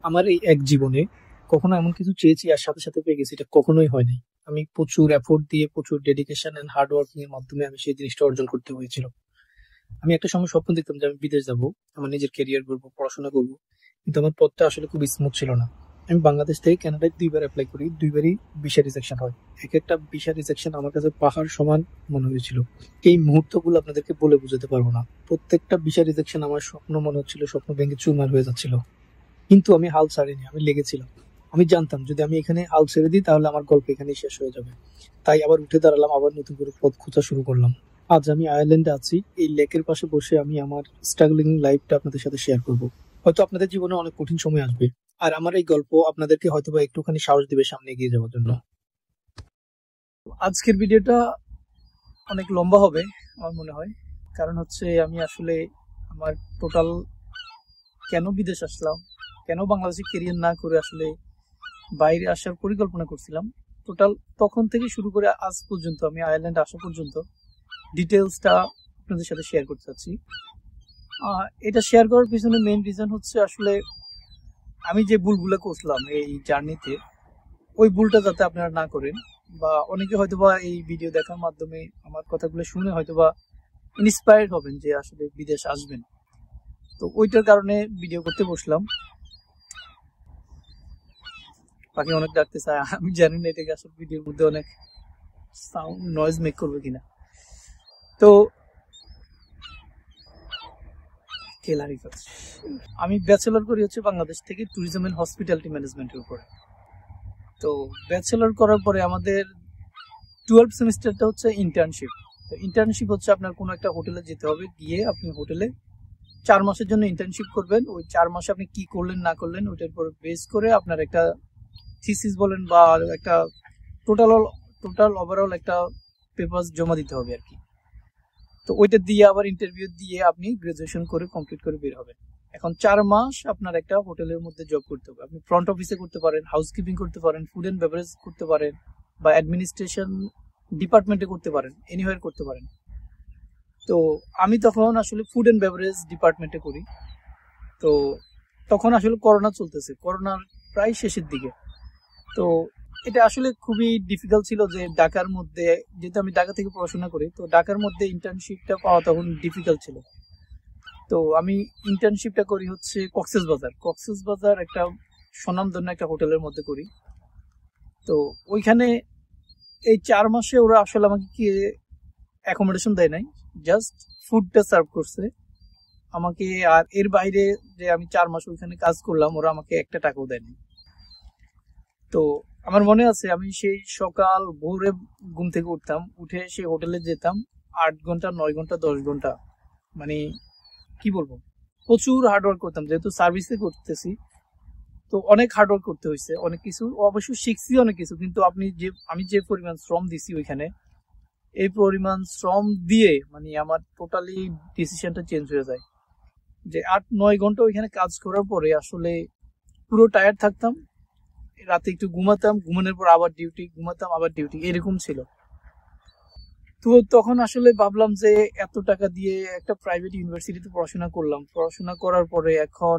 আমার এই এক জীবনে কখনো এমন কিছু চেয়েছি আর সাথে সাথে পেয়ে গেছি, এটা কখনোই হয় নাই। আমি প্রচুর এফোর্ট দিয়ে, প্রচুর ডেডিকেশন এন্ড হার্ড ওয়ার্কিং এর মাধ্যমে আমি সেই জিনিসটা অর্জন করতে হয়েছিল। আমি একটা সময় স্বপ্ন দেখতাম যে আমি বিদেশ যাব, আমার নিজের ক্যারিয়ার করবো, পড়াশোনা করবো, কিন্তু আমার পথটা আসলে খুব স্মুথ ছিল না। আমি বাংলাদেশ থেকে কানাডায় 2বার অ্যাপ্লাই করি, 2বারই ভিসা রিজেকশন হয়। এক একটা ভিসা রিজেকশন আমার কাছে পাহাড় সমান মনে হয়েছিল। এই মুহূর্তগুলো আপনাদেরকে বলে বোঝাতে পারবো না। প্রত্যেকটা ভিসা রিজেকশন আমার স্বপ্ন মনে হচ্ছিল, স্বপ্ন ভেঙে চুরমার হয়ে যাচ্ছিল। কিন্তু আমি হাল ছাড়িনি, আমি লেগেছিলাম। আমি জানতাম যদি আমি এখানে হাল ছেড়ে দিই তাহলে আমার গল্প এখানেই শেষ হয়ে যাবে। তাই আবার উঠে দাঁড়ালাম, আবার নতুন করে পথ খোঁজা শুরু করলাম। আজ আমি আয়ারল্যান্ডে আছি, এই লেকের পাশে বসে আমি আমার স্ট্রাগলিং লাইফটা আপনাদের সাথে শেয়ার করব। হয়তো আপনাদের জীবনে অনেক কঠিন সময় আসবে, আর আমার এই গল্প আপনাদেরকে হয়তোবা একটুখানি সাহস দিবে সামনে এগিয়ে যাওয়ার জন্য। আজকের ভিডিওটা অনেক লম্বা হবে আমার মনে হয়, কারণ হচ্ছে আমি আসলে আমার টোটাল কেন বিদেশ আসলাম, কেন বাংলাদেশে কেরিয়ার না করে আসলে বাইরে আসার পরিকল্পনা করছিলাম, টোটাল তখন থেকে শুরু করে আজ পর্যন্ত, আমি আয়ারল্যান্ড আসা পর্যন্ত ডিটেলসটা আপনাদের সাথে শেয়ার করতে চাচ্ছি। এটা শেয়ার করার পিছনে মেইন রিজন হচ্ছে আসলে আমি যে ভুলগুলো করছিলাম এই জার্নিতে, ওই ভুলটা যাতে আপনারা না করেন, বা অনেকে হয়তোবা এই ভিডিও দেখার মাধ্যমে আমার কথাগুলো শুনে হয়তোবা ইন্সপায়ার্ড হবেন যে আসলে বিদেশ আসবেন। তো ওইটার কারণে ভিডিও করতে বসলাম। পাখি অনেক ডাকতে চায়, আমি জানি না এটাকে আসলে ভিডিওর মধ্যে অনেক সাউন্ড নয়েজ মেক করবে কিনা। তো আমি ব্যাচেলর করি হচ্ছে বাংলাদেশ থেকে ট্যুরিজম এন্ড হসপিটালিটি ম্যানেজমেন্টের উপরে। তো ব্যাচেলর করার পরে আমাদের 12 সেমিস্টারটা হচ্ছে ইন্টার্নশিপ। তো ইন্টার্নশিপ হচ্ছে আপনার কোনো একটা হোটেলে যেতে হবে, গিয়ে আপনি হোটেলে 4 মাসের জন্য ইন্টার্নশিপ করবেন। ওই 4 মাসে আপনি কি করলেন না করলেন ওইটার উপর বেস করে আপনার একটা থিসিস বলেন বা একটা টোটাল ওভারঅল একটা পেপার জমা দিতে হবে আর কি। তো ওইটা দিয়ে আবার ইন্টারভিউ দিয়ে আপনি গ্রাজুয়েশন করে কমপ্লিট করে বের হবেন। এখন 4 মাস আপনার একটা হোটেলের মধ্যে জব করতে হবে। আপনি ফ্রন্ট অফিসে করতে পারেন, হাউসকিপিং করতে পারেন, ফুড এন্ড বেভারেজ করতে পারেন, বা অ্যাডমিনিস্ট্রেশন ডিপার্টমেন্টে করতে পারেন, এনিওয়ার করতে পারেন। তো আমি তখন আসলে ফুড এন্ড বেভারেজ ডিপার্টমেন্টে করি। তো তখন আসলে করোনা চলতেছে, করোনার প্রায় শেষের দিকে। তো এটা আসলে খুবই ডিফিকাল্ট ছিল যে ঢাকার মধ্যে, যেহেতু আমি ঢাকা থেকে পড়াশোনা করি, তো ঢাকার মধ্যে ইন্টার্নশিপটা পাওয়া তখন ডিফিকাল্ট ছিল। তো আমি ইন্টার্নশিপটা করি হচ্ছে কক্সবাজার একটা স্বনামধন্য একটা হোটেলের মধ্যে করি। তো ওইখানে এই 4 মাসে ওরা আসলে আমাকে কি অ্যাকোমোডেশন দেয় নাই, জাস্ট ফুডটা সার্ভ করছে আমাকে। আর এর বাইরে যে আমি 4 মাস ওইখানে কাজ করলাম, ওরা আমাকে একটা টাকাও দেয়নি। তো আমার মনে আছে আমি সেই সকাল ভোরে ঘুম থেকে উঠতাম, উঠে সেই হোটেলে যেতাম 8 ঘন্টা 9 ঘন্টা 10 ঘন্টা, মানে কি বলবো, প্রচুর হার্ডওয়ার্ক করতাম যেহেতু সার্ভিসে করতেছি। তো অনেক হার্ডওয়ার্ক করতে হয়েছে, অনেক কিছু অবশ্য শিখছি অনেক কিছু, কিন্তু আমি যে পরিমাণ শ্রম দিছি ওইখানে, এই পরিমাণ শ্রম দিয়ে মানে আমার টোটালি ডিসিশনটা চেঞ্জ হয়ে যায়। যে 8-9 ঘন্টা ওইখানে কাজ করার পরে আসলে পুরো টায়ার্ড থাকতাম, রাতে একটু ঘুমাতাম, ঘুমানোর পর আবার ডিউটি, ঘুমাতাম আবার ডিউটি, এরকম ছিল। তো তখন আসলে ভাবলাম যে এত টাকা দিয়ে একটা প্রাইভেট ইউনিভার্সিটিতে পড়াশোনা করলাম, পড়াশোনা করার পরে এখন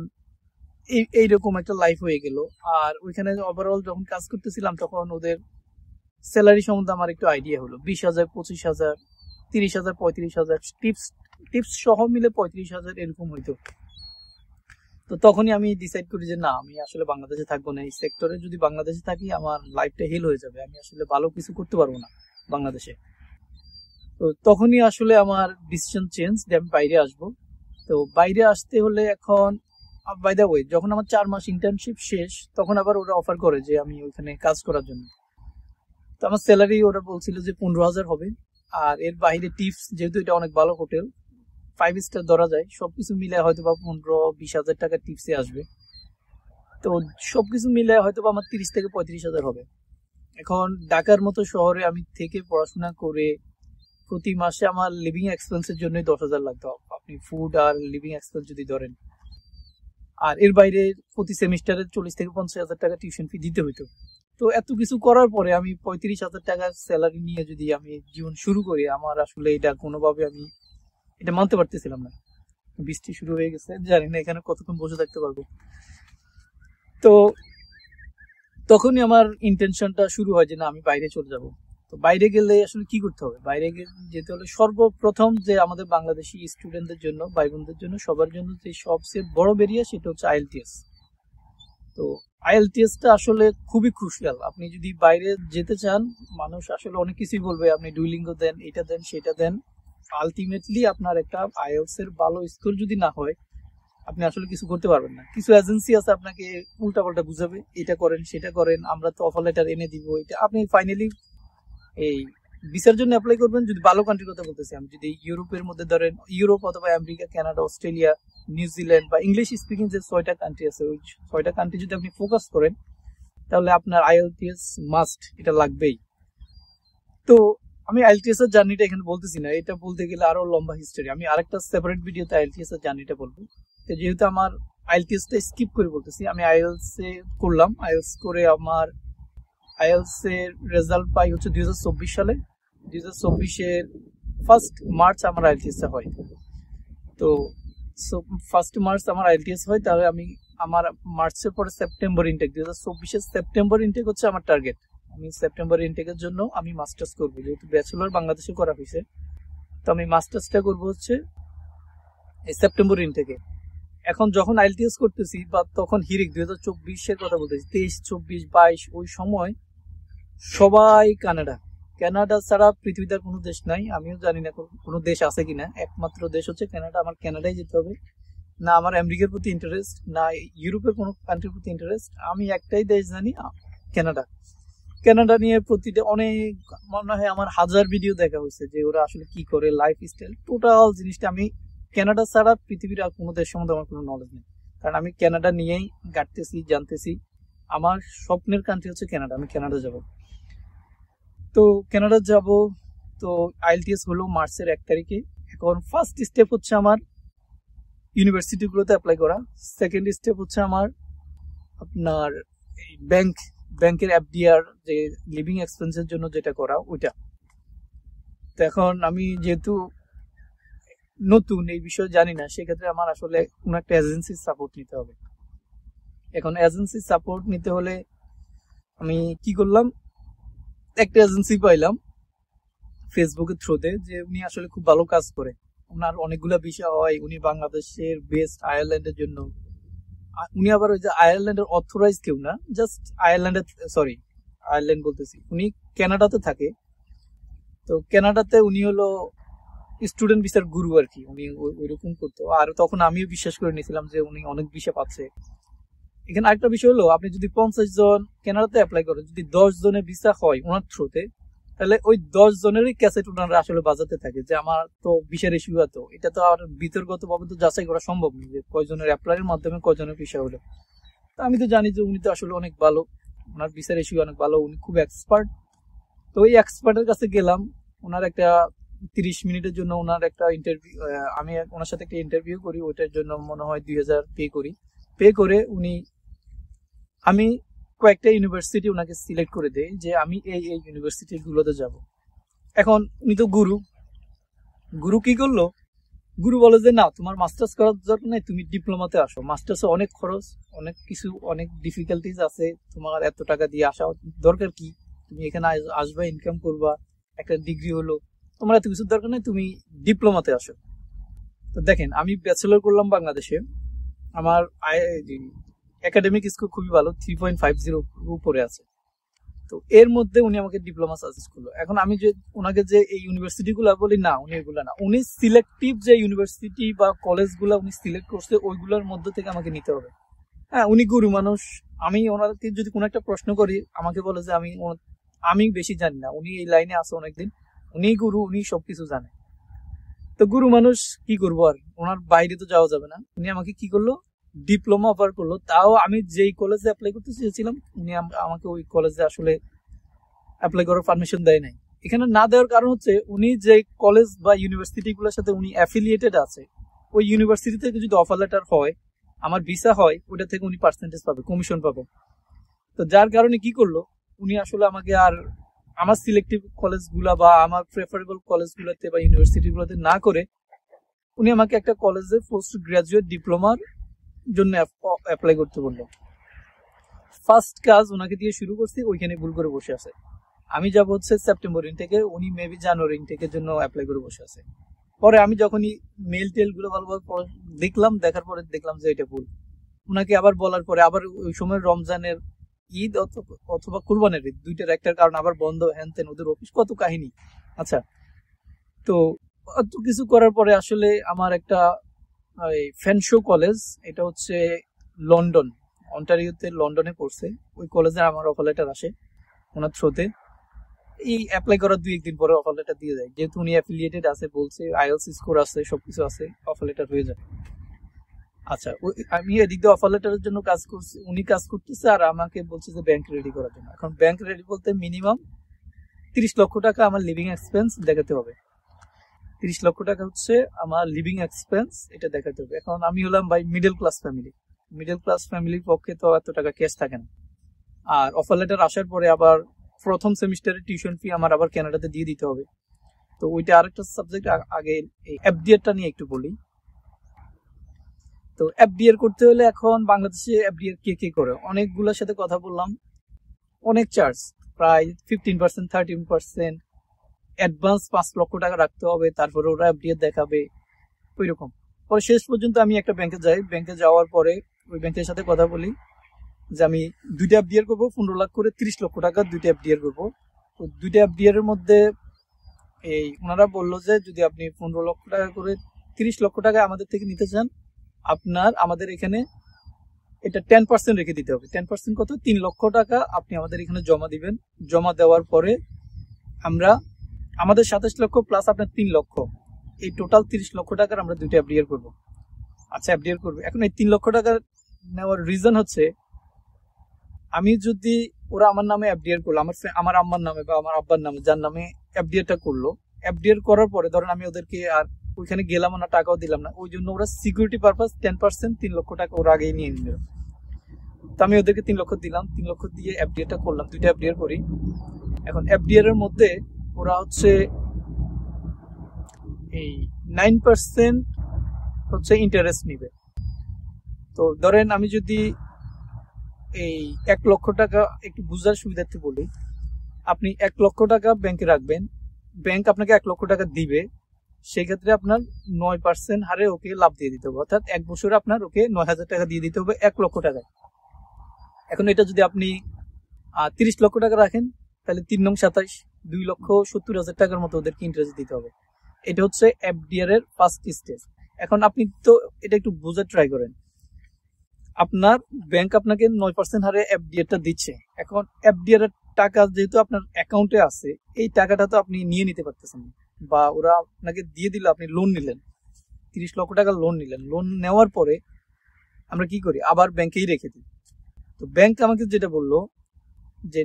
এইরকম একটা লাইফ হয়ে গেল। আর ওইখানে ওভারঅল যখন কাজ করতেছিলাম তখন ওদের স্যালারি সম্বন্ধে আমার একটু আইডিয়া হলো, 20,000, 25,000, 30,000, 35,000, টিপস সহ মিলে 35,000 এরকম হইতো। তো তখনই আমি ডিসাইড করি যে না, আমি আসলে বাংলাদেশে থাকবো না, এই সেক্টরে যদি বাংলাদেশে থাকি আমার লাইফটা হেল হয়ে যাবে, আমি আসলে ভালো কিছু করতে পারবো না বাংলাদেশে। তো তখনই আসলে আমার ডিসিশন চেঞ্জ যে আমি বাইরে আসবো। তো বাইরে আসতে হলে এখন, বাই দ্য ওয়ে, যখন আমার 4 মাস ইন্টার্নশিপ শেষ তখন আবার ওরা অফার করে যে আমি ওইখানে কাজ করার জন্য। তো আমার স্যালারি ওরা বলছিল যে 15,000 হবে, আর এর বাইরে টিপস, যেহেতু এটা অনেক ভালো হোটেল, 5 স্টার ধরা যায়, সবকিছু মিলে হয়তো বা 15-20,000 টাকা টিপসে আসবে। তো সবকিছু মিলে হয়তো বা আমার 30 থেকে 35,000 হবে। এখন ঢাকার মতো শহরে আমি থেকে পড়াশোনা করে প্রতি মাসে আমার লিভিং এক্সপেন্সের জন্য 10,000 লাগতো, আপনি ফুড আর লিভিং এক্সপেন্স যদি ধরেন। আর এর বাইরে প্রতি সেমিস্টারে 40 থেকে 50,000 টাকা টিউশন ফি দিতে হইতো। তো এত কিছু করার পরে আমি 35,000 টাকার স্যালারি নিয়ে যদি আমি জীবন শুরু করি, আমার আসলে এটা কোনোভাবে আমি এটা মানতে পারতেছিলাম না। বৃষ্টি শুরু হয়ে গেছে, জানি না এখানে কতক্ষণ বসে থাকতে পারবো। তো তো তখনই আমার ইন্টেনশনটা শুরু হয় যে না, আমি বাইরে চলে যাব। তো বাইরে গেলে আসলে কি করতে হবে? বাইরে যেতে হলে সর্বপ্রথম যে আমাদের বাংলাদেশি স্টুডেন্টদের জন্য, ভাই বোনদের জন্য, সবার জন্য যে সবচেয়ে বড় বেরিয়া, সেটা হচ্ছে আইএলটিএস। তো আইএলটিএসটা আসলে খুবই ক্রুশিয়াল। আপনি যদি বাইরে যেতে চান, মানুষ আসলে অনেক কিছুই বলবে, আপনি ডুইলিঙ্গো দেন, এটা দেন, সেটা দেন, আলটিমেটলি আপনার একটা আইএলটিএস এর ভালো স্কোর যদি না হয়, আপনি আসলে কিছু করতে পারবেন না। কিছু এজেন্সি আছে আপনাকে উল্টাপাল্টা বুঝাবে, এটা করেন, সেটা করেন, আমরা তো অফার লেটার এনে দিব, এটা আপনি ফাইনালি এই ভিসার জন্য অ্যাপ্লাই করবেন। যদি ভালো কান্ট্রির কথা বলতেছি আমি, যদি ইউরোপের মধ্যে ধরেন, ইউরোপ অথবা আমেরিকা, কানাডা, অস্ট্রেলিয়া, নিউজিল্যান্ড বা ইংলিশ স্পিকিং যে 6টা কান্ট্রি আছে, ওই 6টা কান্ট্রি যদি আপনি ফোকাস করেন, তাহলে আপনার আইএলটিএস মাস্ট, এটা লাগবেই। তো আমি আইএলটিএস এর জার্নিটা এখানে বলতেছি না, এটা বলতে গেলে আরো লম্বা হিস্টোরি, আমি আরেকটা সেপারেট ভিডিওতে আইএলটিএস এর জার্নিটা বলবো। তো যেহেতু আমার আইএলটিএসটা স্কিপ করে বলতেছি, আমি আইএলটিএস এ করলাম, আইএলটিএস করে আমার আইএলটিএস এর রেজাল্ট পাই হচ্ছে 2024 সালে। 2024-এর 1 মার্চ আমার আইএলটিএস হয়। তো 1 মার্চ আমার আইএলটিএস হয়, তাহলে আমি আমার মার্চের পরে সেপ্টেম্বর ইনটেক, 2024-এর সেপ্টেম্বর ইনটেক হচ্ছে আমার টার্গেট। আমি সেপ্টেম্বর ইনটেকের জন্য আমি মাস্টার্স করবো, যেহেতু ব্যাচেলর বাংলাদেশে করা হয়েছে, তো আমি মাস্টার্সটা করবো হচ্ছে এই সেপ্টেম্বর ইনটেকে। এখন যখন আইএলটিএস করতেছি, বা তখন হিরিক 2024-এর কথা বলতেছি, 23, 24, 22, ওই সময় সবাই কানাডা ছাড়া পৃথিবীতে আর কোনো দেশ নাই। আমিও জানি না কোনো দেশ আছে কিনা, একমাত্র দেশ হচ্ছে কানাডা। আমার কানাডায় যেতে হবে। না আমার আমেরিকার প্রতি ইন্টারেস্ট, না ইউরোপের কোনো কান্ট্রির প্রতি ইন্টারেস্ট, আমি একটাই দেশ জানি, কানাডা। কানাডা নিয়ে প্রতিটা অনেক, মনে হয় আমার 1000 ভিডিও দেখা হয়েছে যে ওরা আসলে কি করে, লাইফ স্টাইল, টোটাল জিনিসটা। আমি কানাডা ছাড়া পৃথিবীর আর কোনো দেশ সম্বন্ধে আমার কোনো নলেজ নেই, কারণ আমি কানাডা নিয়েই গাঁটতেছি, জানতেছি। আমার স্বপ্নের কান্ট্রি হচ্ছে কানাডা, আমি কানাডা যাব। তো কানাডা যাব। তো আইএলটিএস হলো মার্চের 1 তারিখে। এখন ফার্স্ট স্টেপ হচ্ছে আমার ইউনিভার্সিটি গুলোতে অ্যাপ্লাই করা। সেকেন্ড স্টেপ হচ্ছে আমার আপনার ব্যাংকের এফডিআর, যে লিভিং এক্সপেন্সের জন্য যেটা করা, ওইটা। তো এখন আমি যেহেতু নতুন, এই বিষয়ে জানি না, সেক্ষেত্রে আমার আসলে কোন একটা এজেন্সির সাপোর্ট নিতে হবে। এখন এজেন্সির সাপোর্ট নিতে হলে আমি কি করলাম, একটা এজেন্সি পাইলাম ফেসবুকের থ্রুতে, যে উনি আসলে খুব ভালো কাজ করে, ওনার অনেকগুলা বিষয় হয়, উনি বাংলাদেশের বেস্ট আয়ারল্যান্ডের জন্য। উনি আবার ওই যে আয়ারল্যান্ডের অথরাইজ কেউ না, জাস্ট আয়ারল্যান্ড বলতেছি, উনি কানাডাতে থাকে। তো কানাডাতে উনি হলো স্টুডেন্ট ভিসার গুরু আর কি, উনি ওইরকম করতো। আর তখন আমিও বিশ্বাস করে নিয়েছিলাম যে উনি অনেক ভিসা পাচ্ছে। এখানে আরেকটা বিষয় হলো, আপনি যদি 50 জন কানাডাতে অ্যাপ্লাই করেন, যদি 10 জনের ভিসা হয় ওনার থ্রুতে, তাহলে ওই 10 জনেরই ক্যাসেট ওনারা আসলে বাজাতে থাকে যে আমার তো ভিসার ইস্যু হতো। এটা তো আর বিতর্কত ভাবে তো যাচাই করা সম্ভব নয় যে কয়জনের অ্যাপ্লাইয়ের মাধ্যমে কয়জনের ভিসা হলো। তো আমি তো জানি যে উনি তো আসলে অনেক ভালো, ওনার ভিসার ইস্যু অনেক ভালো, উনি খুব এক্সপার্ট। তো ওই এক্সপার্টের কাছে গেলাম, ওনার একটা 30 মিনিটের জন্য ওনার একটা ইন্টারভিউ, আমি ওনার সাথে একটা ইন্টারভিউ করি, ওইটার জন্য মনে হয় 2000 পে করে আমি কয়েকটা ইউনিভার্সিটি ওনাকে সিলেক্ট করে দেই যে আমি এই ইউনিভার্সিটি গুলোতে যাব। এখন উনি তো গুরু কি করলো, গুরু বলে যে না, তোমার মাস্টার্স করার দরকার নাই, তুমি ডিপ্লোমাতে আসো। মাস্টার্সে অনেক খরচ, অনেক কিছু, অনেক ডিফিকাল্টিজ আছে, তোমার এত টাকা দিয়ে আসা দরকার কি? তুমি এখানে আসবা, ইনকাম করবা, একটা ডিগ্রি হলো, তোমার এত কিছুর দরকার নেই, তুমি ডিপ্লোমাতে আসো। তো দেখেন, আমি ব্যাচেলর করলাম বাংলাদেশে, আমার একাডেমিক স্কোর খুবই ভালো, 3.50 উপরে আছে। তো এর মধ্যে উনি আমাকে ডিপ্লোমা সাজেস্ট করলো। এখন আমি যে ওনাকে যে এই ইউনিভার্সিটি গুলা বলি, না উনি এগুলা না, উনি সিলেক্টিভ যে ইউনিভার্সিটি বা কলেজ গুলা উনি সিলেক্ট করছে, ওইগুলোর মধ্যে থেকে আমাকে নিতে হবে। হ্যাঁ, উনি গুরু মানুষ। আমি ওনাকে যদি কোনো একটা প্রশ্ন করি, আমাকে বলে যে আমি বেশি জানি না, উনি এই লাইনে আছে অনেকদিন, উনি গুরু, উনি সবকিছু জানে। তো গুরু মানুষ কি করবো, আর ওনার বাইরে তো যাওয়া যাবে না। উনি আমাকে কি করলো, ডিপ্লোমা অফার করলো। তাও আমি যেই কলেজে অ্যাপ্লাই করতে চেয়েছিলাম, উনি আমাকে ওই কলেজে আসলে অ্যাপ্লাই করার পারমিশন দেয় নাই। এখানে না দেওয়ার কারণ হচ্ছে, উনি যে কলেজ বা ইউনিভার্সিটি গুলোর সাথে উনি অ্যাফিলিয়েটেড আছে, ওই ইউনিভার্সিটি থেকে যদি অফার লেটার হয়, আমার ভিসা হয়, ওটা থেকে উনি পার্সেন্টেজ পাবে, কমিশন পাবে। তো যার কারণে কি করলো, উনি আসলে আমাকে আর আমার সিলেক্টিভ কলেজগুলা বা আমার প্রেফারেবল কলেজগুলোতে বা ইউনিভার্সিটি গুলোতে না করে, উনি আমাকে একটা কলেজে পোস্ট গ্রাজুয়েট ডিপ্লোমার জন্য অ্যাপ্লাই করতে বললো। ফার্স্ট কাজ ওনাকে দিয়ে শুরু করছি, ওইখানে ভুল করে বসে আছে। আমি যাব হচ্ছে সেপ্টেম্বর ইনটেকে, উনি মেবি জানুয়ারি ইনটেকের জন্য অ্যাপ্লাই করে বসে আছে। পরে আমি যখনই মেল টেল গুলো ভালোভাবে দেখলাম, দেখার পরে দেখলাম যে এটা ভুল। ওনাকে আবার বলার পরে আবার ওই সময় রমজানের ঈদ অথবা কুরবানের ঈদ, দুইটার একটার কারণ আবার বন্ধ, হ্যান তেন, ওদের অফিস কত কাহিনী। আচ্ছা, তো অত কিছু করার পরে আসলে আমার একটা ফেনশো কলেজ, এটা হচ্ছে লন্ডন, অন্টারিওতে লন্ডনে পড়ছে, ওই কলেজে আমার অফার লেটার আসে ওনার থ্রুতে। এই অ্যাপ্লাই করার 2-1 দিন পরে অফার লেটার দিয়ে যায়, যেহেতু উনি অ্যাফিলিয়েটেড আছে, বলছে আইএলস স্কোর আছে, সবকিছু আছে, অফার লেটার হয়ে যায়। আচ্ছা, আমি এদিক দিয়ে অফার লেটারের জন্য কাজ করছি, উনি কাজ করতেছে, আর আমাকে বলছে যে ব্যাংক রেডি করার জন্য। এখন ব্যাংক রেডি বলতে মিনিমাম 30 লক্ষ টাকা আমার লিভিং এক্সপেন্স দেখাতে হবে। 30 লক্ষ টাকা হচ্ছে আমার লিভিং এক্সপেন্স, এটা দেখাতে হবে। এখন আমি হলাম ভাই middle class family, middle class ফ্যামিলির পক্ষে তো এত টাকা ক্যাশ থাকে না। আর অফার লেটার আসার পরে আবার প্রথম সেমিস্টারের টিউশন ফি আমার আবার কানাডাতে দিয়ে দিতে হবে। তো ওইটা আরেকটা সাবজেক্ট। আগে এই এফডিআর নিয়ে একটু বলি। তো এফডিআর করতে হলে এখন বাংলাদেশে এফডিআর কে করে, অনেকগুলোর সাথে কথা বললাম, অনেক চার্জ, প্রায় 15%, 13%, অ্যাডভান্স 5 লক্ষ টাকা রাখতে হবে, তারপরে ওরা এফডিআর দেখাবে, ওই রকম। পরে শেষ পর্যন্ত আমি একটা ব্যাংকে যাই, ব্যাংকে যাওয়ার পরে ওই ব্যাংকের সাথে কথা বলি যে আমি 2টা এফডিআর করবো, 15 লাখ করে, 30 লক্ষ টাকা 2টা এফডিআর করবো। তো 2টা এফডিআর এর মধ্যে এই ওনারা বললো যে যদি আপনি 15 লক্ষ টাকা করে 30 লক্ষ টাকা আমাদের থেকে নিতে চান, আপনার আমাদের এখানে এটা 10% রেখে দিতে হবে। 10% কত? 3 লক্ষ টাকা আপনি আমাদের এখানে জমা দিবেন। জমা দেওয়ার পরে আমরা আমাদের 27 লক্ষ প্লাস আপনার 3 লক্ষ, এই টোটাল 30 লক্ষ টাকার আমরা 2টা এফডিআর করবো। আচ্ছা, এফডিআর করবো। এখন এই 3 লক্ষ টাকা নেওয়ার রিজন হচ্ছে, আমি যদি ওরা আমার নামে এফডিআর করলো, আমার আম্মার নামে বা আমার আব্বার নামে, যার নামে এফডিআরটা করলো, এফডিআর করার পরে ধরেন আমি ওদেরকে আর ওইখানে গেলাম না, টাকাও দিলাম না, ওই জন্য ওরা সিকিউরিটি পারপাস 10%, 3 লক্ষ টাকা ওরা আগেই নিয়ে নিল। তো আমি ওদেরকে 3 লক্ষ দিলাম, 3 লক্ষ দিয়ে এফডিআরটা করলাম, 2টা এফডিআর করি। এখন এফডিআর এর মধ্যে ওরা হচ্ছে এই 9% হচ্ছে ইন্টারেস্ট নিবে। তো ধরেন আমি যদি এই 1 লক্ষ টাকা, একটু বুঝার সুবিধার্থে বলি, আপনি 1 লক্ষ টাকা ব্যাংকে রাখবেন, ব্যাংক আপনাকে 1 লক্ষ টাকা দিবে, সেই ক্ষেত্রে আপনার 9% হারে ওকে লাভ দিয়ে দিতে হবে, অর্থাৎ 1 বছরে আপনার ওকে 9,000 টাকা দিয়ে দিতে হবে 1 লক্ষ টাকায়। এখন এটা যদি আপনি 30 লক্ষ টাকা রাখেন, তাহলে 3 নং 27, 2,70,000 টাকার মতো ওদেরকে ইন্টারেস্ট দিতে হবে। এটা হচ্ছে এফডিআর এর ফার্স্ট স্টেজ। এখন আপনি তো এটা একটু বোঝার ট্রাই করেন, আপনার ব্যাংক আপনাকে 9% হারে এফডিআরটা দিচ্ছে। এখন এফডিআর এর টাকা যেহেতু আপনার অ্যাকাউন্টে আছে, এই টাকাটা তো আপনি নিয়ে নিতে পারতেছেন না, বা ওরা আপনাকে দিয়ে দিল, আপনি লোন নিলেন, 30 লক্ষ টাকা লোন নিলেন। লোন নেওয়ার পরে আমরা কি করি, আবার ব্যাংকেই রেখে দিই। তো ব্যাংক আমাকে যেটা বললো যে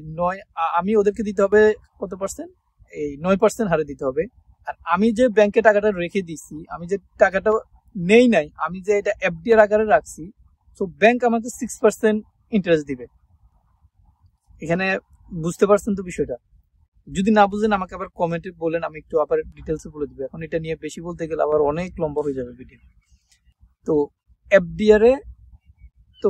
আমি ওদেরকে দিতে হবে কত পার্সেন্ট, এই 9% হারে দিতে হবে। আর আমি যে ব্যাংকে টাকাটা রেখে দিছি, আমি যে টাকাটা নেই নাই, আমি যে এটা এফডিআর আকারে রাখছি, তো ব্যাংক আমাকে 6% ইন্টারেস্ট দিবে। এখানে বুঝতে পারছেন তো বিষয়টা? যদি না বুঝেন আমাকে আবার কমেন্টে বলেন, আমি একটু আবার ডিটেলসে বলে দিব। এখন এটা নিয়ে বেশি বলতে গেলে আবার অনেক লম্বা হয়ে যাবে ভিডিও। তো এফডিআর এ তো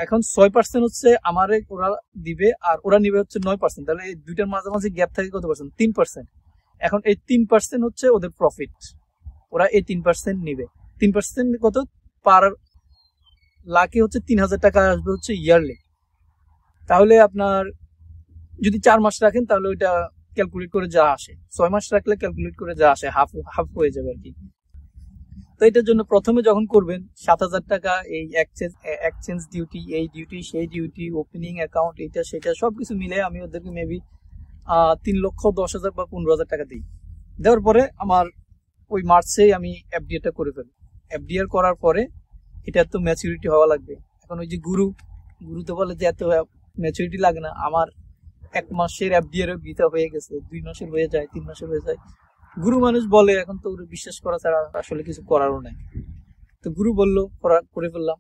এখন 6% হচ্ছে আমারে ওরা দিবে, আর ওরা নিবে হচ্ছে 9%, তাহলে এই দুইটার মাঝামাঝি গ্যাপ থাকে কত পার্সেন্ট? 3%। এখন এই 3% হচ্ছে ওদের প্রফিট, ওরা এই 3% নিবে। 3% কত? পার লাখে হচ্ছে 3,000 টাকা আসবে হচ্ছে ইয়ারলি। তাহলে আপনার যদি 4 মাস রাখেন, তাহলে ওইটা ক্যালকুলেট করে যা আসে, 6 মাস রাখলে ক্যালকুলেট করে যা আসে, হাফ হাফ হয়ে যাবে আর কি। তো এটার জন্য প্রথমে যখন করবেন 7,000 টাকা এই এক্সচেঞ্জ ডিউটি, এই ডিউটি সেই ডিউটি, ওপেনিং অ্যাকাউন্ট, এটা সেটা সবকিছু মিলে আমি ওদেরকে মেবি 3,10,000 বা 15,000 টাকা দিই। দেওয়ার পরে আমার ওই মার্চেই আমি এফডিআরটা করে ফেলি। এফডিআর করার পরে এটা তো ম্যাচুরিটি হওয়া লাগবে। এখন ওই যে গুরুতে বলে যে এত ম্যাচুরিটি লাগে না, আমার 1 মাসের এফডিআর ভিসা হয়ে গেছে, 2 মাসের হয়ে যায়, 3 মাসের হয়ে যায়। গুরু মানুষ বলে, এখন তো বিশ্বাস করা ছাড়া আসলে কিছু করারও নাই। তো গুরু বললো করে ফেললাম।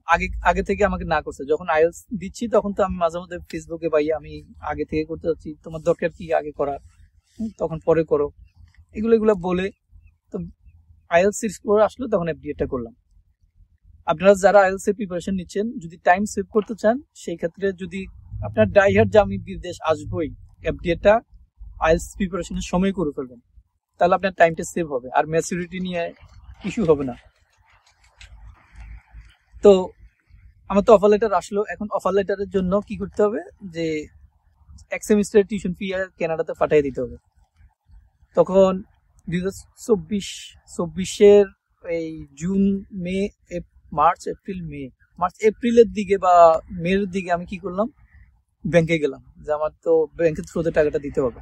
আগে থেকে আমাকে না করছে, যখন আইএলস দিচ্ছি তখন তো আমি মাঝে মধ্যে ফেসবুকে পাই আমি আগে থেকে করতে যাচ্ছি, তোমার দরকার কি আগে করার, তখন পরে করো, এগুলো বলে। তো আইএলস স্কোর আসলো, তখন এফডিএটা করলাম। আপনারা যারা আইএলস এর প্রিপারেশন নিচ্ছেন, যদি টাইম সেভ করতে চান, সেই ক্ষেত্রে যদি আপনার ডাইহার্ড যে আমি বিদেশ আসবোই, এফডিএটা আইএলটিএস প্রিপারেশনের সময় করে ফেলবেন, তাহলে আপনার টাইমটা সেভ হবে আর ম্যাচুরিটি নিয়ে ইস্যু হবে না। তো আমার তো অফার লেটার আসলো, এখন অফার লেটারের জন্য কি করতে হবে, যে এক সেমিস্টারের টিউশন ফি কানাডাতে পাঠিয়ে দিতে হবে। তখন 2024-24 এই জুন, মে, মার্চ, এপ্রিলের দিকে বা মের দিকে আমি কি করলাম, ব্যাংকে গেলাম, যে আমার তো ব্যাংকের থ্রুতে টাকাটা দিতে হবে।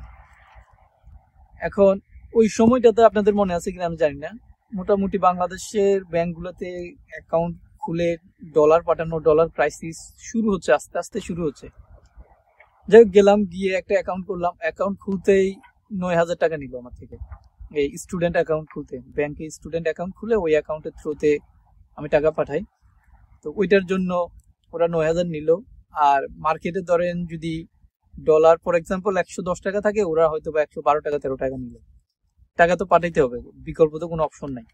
এখন ওই সময়টাতে আপনাদের মনে আছে কিনা আমি জানি না, মোটামুটি বাংলাদেশের ব্যাংকগুলোতে অ্যাকাউন্ট খুলে ডলার পাঠানো, ডলার ক্রাইসিস শুরু হচ্ছে, আস্তে আস্তে শুরু হচ্ছে। যাই হোক, গেলাম, গিয়ে একটা অ্যাকাউন্ট করলাম, অ্যাকাউন্ট খুলতেই 9,000 টাকা নিল আমার থেকে। এই স্টুডেন্ট অ্যাকাউন্ট খুলতে, ব্যাংকে স্টুডেন্ট অ্যাকাউন্ট খুলে ওই অ্যাকাউন্টের থ্রুতে আমি টাকা পাঠাই। তো ওইটার জন্য ওরা 9,000 নিল। আর মার্কেটে ধরেন যদি ডলার ফর এক্সাম্পল 110 টাকা থাকে, ওরা হয়তো বা 112 টাকা 13 টাকা নিল। টাকা তো পাঠাইতে হবে, বিকল্প তো কোনো অপশন নাই।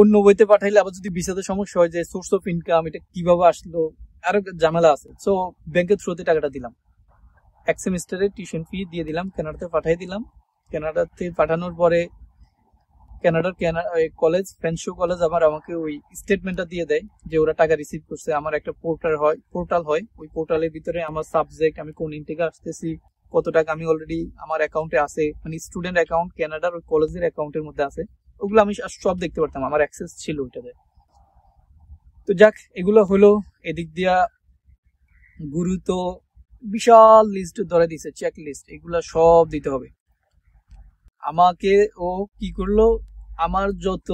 অন্য বইতে পাঠাইলে আবার যদি ভিসাতে সমস্যা হয়, যে সোর্স অফ ইনকাম এটা কিভাবে আসলো, আরো ঝামেলা আছে। সো ব্যাংকের থ্রুতে টাকাটা দিলাম, এক সেমিস্টারের টিউশন ফি দিয়ে দিলাম, কানাডাতে পাঠিয়ে দিলাম। কানাডাতে পাঠানোর পরে কানাডার কলেজ, ফ্রেন্ডশো কলেজ আবার আমাকে ওই স্টেটমেন্টটা দিয়ে দেয় যে ওরা টাকা রিসিভ করছে। আমার একটা পোর্টাল হয়, ওই পোর্টালের ভিতরে আমার সাবজেক্ট, আমি কোন ইনটেকে আসতেছি, কত টাকা আমি অলরেডি আমার অ্যাকাউন্টে আছে, মানে স্টুডেন্ট অ্যাকাউন্ট কানাডার ওই কলেজের অ্যাকাউন্টের মধ্যে আছে, ওগুলো আমি সব দেখতে পারতাম, আমার অ্যাক্সেস ছিল ওইটাতে। তো যাক, এগুলো হলো। এদিক দিয়া গুরু তো বিশাল লিস্ট ধরে দিছে, চেক লিস্ট, এগুলা সব দিতে হবে আমাকে। ও কি করলো, আমার যত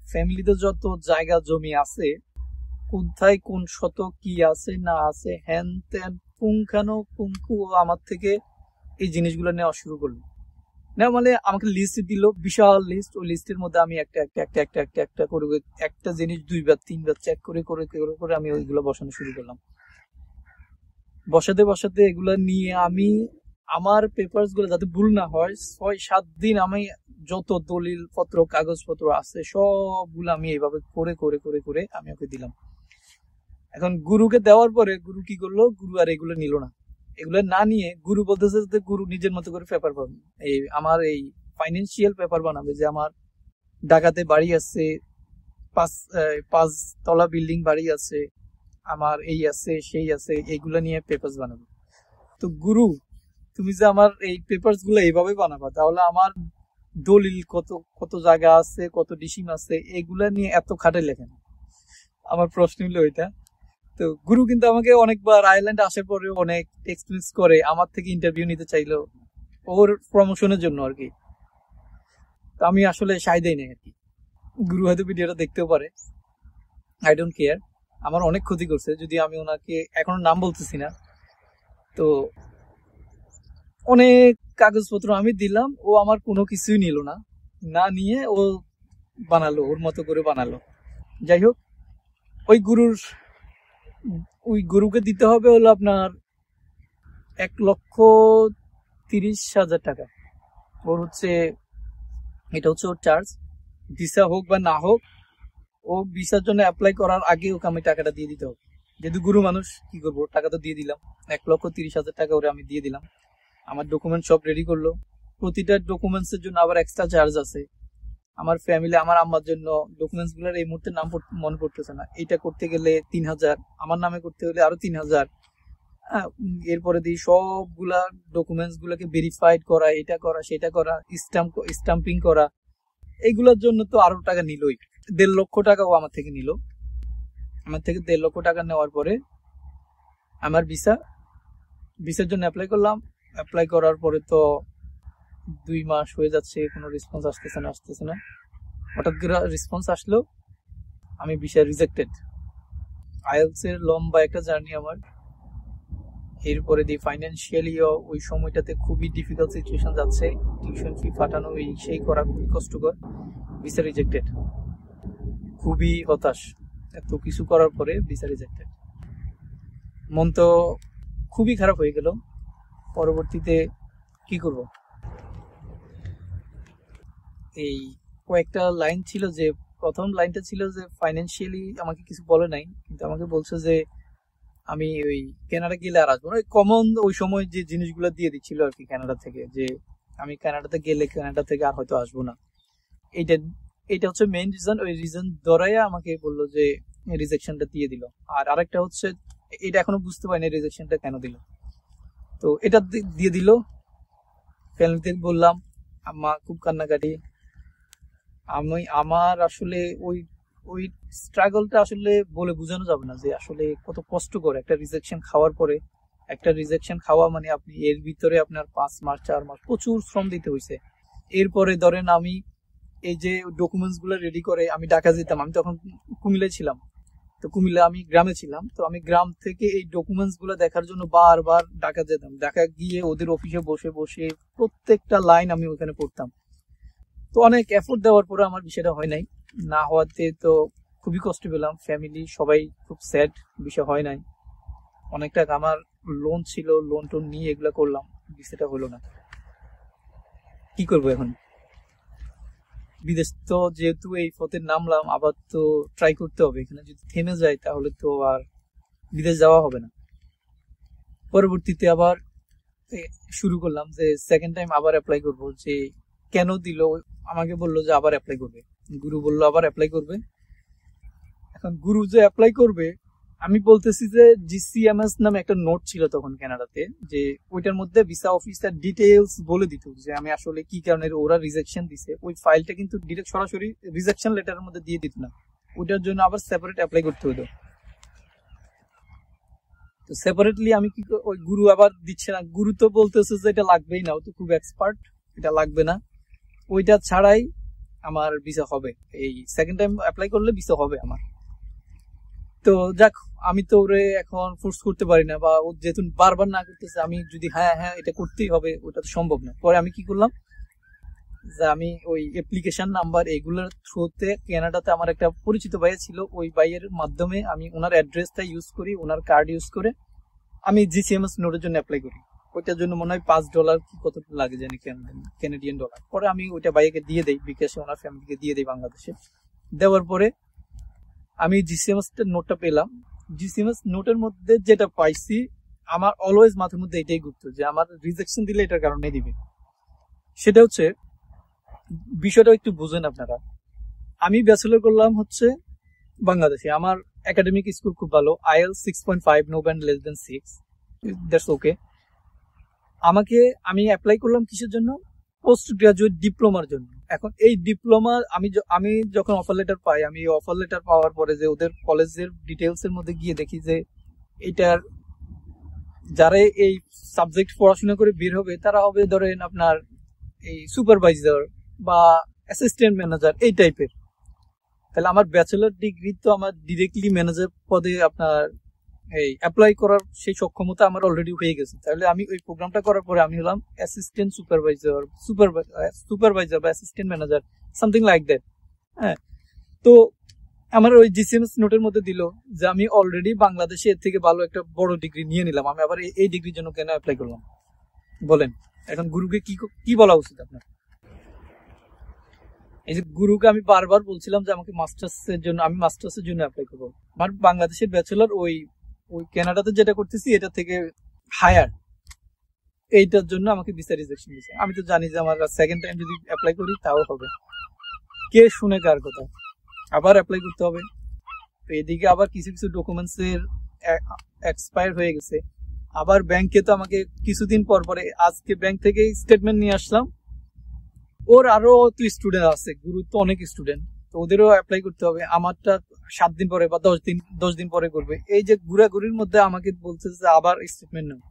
ফ্যামিলিতে যত জায়গা জমি আছে, কোথায় কোন শত কি আছে না আছে, হ্যান ত্যান পুঙ্খানুপুঙ্খু আমার থেকে এই জিনিসগুলো নেওয়া শুরু করলো। না মানে আমাকে লিস্ট দিল, বিশাল লিস্ট। ওই লিস্টের মধ্যে আমি একটা একটা একটা একটা একটা একটা করে একটা জিনিস 2বার 3বার চেক করে করে করে করে আমি ওইগুলো বসানো শুরু করলাম। বসাতে বসাতে এগুলো নিয়ে আমি আমার পেপারস গুলো যাতে ভুল না হয়, 6-7 দিন আমি যত দলিল পত্র কাগজপত্র আছে সবগুলো আমি এইভাবে করে করে করে করে আমি ওকে দিলাম। এখন গুরুকে দেওয়ার পরে গুরু কি করলো, গুরু আর এগুলো নিল না। এগুলো না নিয়ে গুরু বলতেছে যে গুরু নিজের মতো করে পেপার বানাবে, এই আমার এই ফাইন্যান্সিয়াল পেপার বানাবে, যে আমার ঢাকাতে বাড়ি আছে, 5 তলা বিল্ডিং বাড়ি আছে, আমার এই আছে সেই আছে, এইগুলো নিয়ে পেপারস বানাবো। তো গুরু, তুমি যে আমার এই পেপারস গুলো এইভাবে বানাবা, তাহলে আমার দলিল কত কত জায়গা আছে, কত ডিসিম আছে, এগুলা নিয়ে এত খাটে লেখেন। আমার প্রশ্ন হলো ওইটা। তো গুরু কিন্তু আমাকে অনেকবার আয়ারল্যান্ড আসার পরে অনেক এক্সপিরিয়েন্স করে আমার থেকে ইন্টারভিউ নিতে চাইলো, ওর প্রমোশনের জন্য আর কি। তো আমি আসলে সাই দেই নাই আর কি। গুরু হয়তো ভিডিওটা দেখতেও পারে, আই ডোন্ট কেয়ার। আমার অনেক ক্ষতি করছে, যদি আমি ওনাকে এখনো নাম বলতেছি না। তো অনেক কাগজপত্র আমি দিলাম, ও আমার কোনো কিছুই নিল না, না নিয়ে ও বানালো, ওর মতো করে বানালো। যাই হোক, ওই গুরুকে দিতে হবে হলো আপনার 1,30,000 টাকা। ওর হচ্ছে, এটা হচ্ছে ওর চার্জ। ভিসা হোক বা না হোক, ও ভিসার জন্য অ্যাপ্লাই করার আগে ওকে আমি টাকাটা দিয়ে দিতে হবে। যেহেতু গুরু মানুষ, কি করবো, টাকা তো দিয়ে দিলাম। 1,30,000 টাকা ওরে আমি দিয়ে দিলাম। আমার ডকুমেন্ট সব রেডি করলো। প্রতিটা ডকুমেন্টস এর জন্য আবার এক্সট্রা চার্জ আছে। আমার ফ্যামিলি, আমার আম্মার জন্য ডকুমেন্টস গুলোর এই মুহূর্তে নাম মনে পড়তেছে না, এটা করতে গেলে 3,000, আমার নামে করতে হলে আরো 3,000। এরপরে দিয়ে সবগুলা ডকুমেন্টস গুলাকে ভেরিফাইড করা, এটা করা সেটা করা, স্টাম্পিং করা, এইগুলোর জন্য তো আরো টাকা নিলই। 1.5 লক্ষ টাকা ও আমার থেকে নিল। আমার থেকে 1.5 লক্ষ টাকা নেওয়ার পরে আমার ভিসার জন্য অ্যাপ্লাই করলাম। অ্যাপ্লাই করার পরে তো 2 মাস হয়ে যাচ্ছে, কোনো রেসপন্স আসতেছে না। হঠাৎ করে রেসপন্স আসলো, আমি ভিসা রিজেক্টেড। আইএলটিএস এর লম্বা একটা জার্নি আমার। এরপরে দিয়ে ফাইন্যান্সিয়ালি ওই সময়টাতে খুবই ডিফিকাল্ট সিচুয়েশন যাচ্ছে, টিউশন ফি ফাটানো, এই সেই করা খুবই কষ্টকর। ভিসা রিজেক্টেড, খুবই হতাশ। এত কিছু করার পরে ভিসা রিজেক্টেড, মন তো খুবই খারাপ হয়ে গেল। পরবর্তীতে কি করব, এই কয়েকটা লাইন ছিল, যে প্রথম লাইনটা ছিল যে ফাইন্যান্সিয়ালি আমাকে কিছু বলে নাই, কিন্তু আমাকে বলছে যে আমি ওই কানাডা গেলে আর আসবো না, কমন ওই সময় যে জিনিসগুলো দিয়ে দিচ্ছিল আর কি কানাডা থেকে, যে আমি কানাডাতে গেলে কানাডা থেকে আর হয়তো আসবো না। এইটা এটা হচ্ছে মেইন রিজন। ওই রিজন ধরাই আমাকে বললো যে রিজেকশনটা দিয়ে দিল। আর আরেকটা হচ্ছে এটা এখনো বুঝতে পারিনি রিজেকশনটা কেন দিল। তো এটা দিয়ে দিল, ফ্যামিলিতে বললাম, আম্মা খুব কান্নাকাটি। আমার আসলে ওই ওই স্ট্রাগলটা আসলে বলে বোঝানো যাবে না যে আসলে কত কষ্টকর একটা রিজেকশন খাওয়ার পরে। একটা রিজেকশন খাওয়া মানে আপনি এর ভিতরে আপনার 5 মাস 4 মাস প্রচুর শ্রম দিতে হয়েছে। এরপরে ধরেন আমি এই যে ডকুমেন্টস গুলো রেডি করে আমি ঢাকা যেতাম, আমি তখন কুমিল্লায় ছিলাম। তো কুমিল্লা আমি গ্রামে ছিলাম, তো আমি গ্রাম থেকে এই ডকুমেন্টস গুলো দেখার জন্য বারবার ঢাকা যেতাম। ঢাকা গিয়ে ওদের অফিসে বসে বসে প্রত্যেকটা লাইন আমি ওখানে পড়তাম। তো অনেক এফোর্ট দেওয়ার পরে আমার বিষয়টা হয় নাই। না হওয়াতে তো খুবই কষ্ট পেলাম, ফ্যামিলি সবাই খুব স্যাড, বিষয় হয় নাই। অনেক টাকা আমার লোন ছিল, লোন টোন নিয়ে এগুলা করলাম, বিষয়টা হলো না। কি করবো এখন? বিদেশ তো যেহেতু এই পথে নামলাম, আবার তো ট্রাই করতে হবে। এখানে যদি থেমে যায় তাহলে তো আর বিদেশ যাওয়া হবে না। পরবর্তীতে আবার শুরু করলাম যে সেকেন্ড টাইম আবার অ্যাপ্লাই করব। যে কেন দিল, আমাকে বললো যে আবার অ্যাপ্লাই করবে, গুরু বললো আবার অ্যাপ্লাই করবে। এখন গুরু যে অ্যাপ্লাই করবে, আমি বলতেছি যে জিসিএমএস নামে একটা নোট ছিল তখন কানাডাতে, যে ওইটার মধ্যে ভিসা অফিসার ডিটেইলস বলে দিত যে আমি আসলে কি কারণে ওরা রিজেকশন দিছে। ওই ফাইলটা কিন্তু ডিরেক্ট সরাসরি রিজেকশন লেটারের মধ্যে দিয়ে দিত না, ওইটার জন্য আবার সেপারেট অ্যাপ্লাই করতে হতো। তো সেপারেটলি আমি কি ওই গুরু আবার দিচ্ছে না, গুরু তো বলতেছে যে এটা লাগবেই না, ও তো খুব এক্সপার্ট, এটা লাগবে না। ওইটা ছাড়াই আমার ভিসা হবে, এই সেকেন্ড টাইম অ্যাপ্লাই করলে ভিসা হবে আমার। তো যাক, আমি তো ওরে এখন ফোর্স করতে পারি না, বা ও যেহেতু বারবার না করতেছে, আমি যদি হ্যাঁ হ্যাঁ এটা করতেই হবে, ওটা তো সম্ভব না। পরে আমি কি করলাম, যে আমি ওই অ্যাপ্লিকেশন নাম্বার এগুলোর থ্রুতে কানাডাতে আমার একটা পরিচিত ভাইয়া ছিল, ওই ভাইয়ের মাধ্যমে আমি ওনার অ্যাড্রেসটা ইউজ করি, ওনার কার্ড ইউজ করে আমি জিসিএমএস নোটের জন্য অ্যাপ্লাই করি। ওইটার জন্য মনে হয় $5 কি কত লাগে জানি, ক্যানাডিয়ান ডলার। পরে আমি ওইটা ভাইয়াকে দিয়ে দেই বিকাশে, ওনার ফ্যামিলিকে দিয়ে দেই বাংলাদেশে। দেওয়ার পরে আমি জিসিএমএস নোটটা পেলাম। জিসিএমএস নোটের মধ্যে যেটা পাইছি, আমার অলওয়েজ মাথার মধ্যে এটাই ঘুরতো যে আমার রিজেকশন দিলে এটার কারণে দিবে। সেটা হচ্ছে, বিষয়টা একটু বুঝেন আপনারা। আমি ব্যাচেলর করলাম হচ্ছে বাংলাদেশে, আমার একাডেমিক স্কোর খুব ভালো, IELTS 6.5, no band less than 6, that's okay. আমি অ্যাপ্লাই করলাম কিসের জন্য? পোস্ট গ্রাজুয়েট ডিপ্লোমার জন্য। এখন এই ডিপ্লোমা আমি যখন অফার লেটার পাই, আমি অফার লেটার পাওয়ার পরে যে ওদের কলেজের ডিটেলস এর মধ্যে গিয়ে দেখি যে এটার যারা এই সাবজেক্ট পড়াশোনা করে বের হবে তারা হবে ধরেন আপনার এই সুপারভাইজার বা অ্যাসিস্ট্যান্ট ম্যানেজার এই টাইপের। তাহলে আমার ব্যাচেলর ডিগ্রি তো আমার ডিরেক্টলি ম্যানেজার পদে আপনার এই অ্যাপ্লাই করার সেই সক্ষমতা আমার অলরেডি হয়ে গেছে। তাহলে আমি ওই প্রোগ্রামটা করার পরে আমি হলাম অ্যাসিস্ট্যান্ট সুপারভাইজার বা assistant manager, something like that. হ্যাঁ, তো আমার ওই জিসিএমএস নোটের মধ্যে দিল যে আমি অলরেডি বাংলাদেশে এর থেকে ভালো একটা বড় ডিগ্রি নিয়ে নিলাম, আমি আবার এই ডিগ্রির জন্য কেন অ্যাপ্লাই করলাম বলেন? এখন গুরুকে কি বলা উচিত আপনার? এই যে গুরুকে আমি বারবার বলছিলাম যে আমাকে মাস্টার্সের জন্য অ্যাপ্লাই করবো, আমার বাংলাদেশের ব্যাচেলর ওই কানাডাতে যেটা করতেছি এটা থেকে হায়ার, এইটার জন্য আমাকে ভিসা রিজেকশন দিয়েছে। আমি তো জানি যে আমার সেকেন্ড টাইম যদি অ্যাপ্লাই করি তাও হবে, কে শুনে কার কথা, আবার অ্যাপ্লাই করতে হবে। তো এদিকে আবার কিছু কিছু ডকুমেন্টস এর এক্সপায়ার হয়ে গেছে। আবার ব্যাংকে তো আমাকে কিছুদিন পর পরে, আজকে ব্যাংক থেকে স্টেটমেন্ট নিয়ে আসলাম, ওর আরো তো স্টুডেন্ট আছে, গুরু তো অনেক স্টুডেন্ট, তো ওদেরও অ্যাপ্লাই করতে হবে। আমারটা 7 দিন পরে বা 10 দিন পরে করবে। এই যে ঘুরাঘুরির মধ্যে আমাকে বলছে যে আবার স্টেটমেন্ট নাও,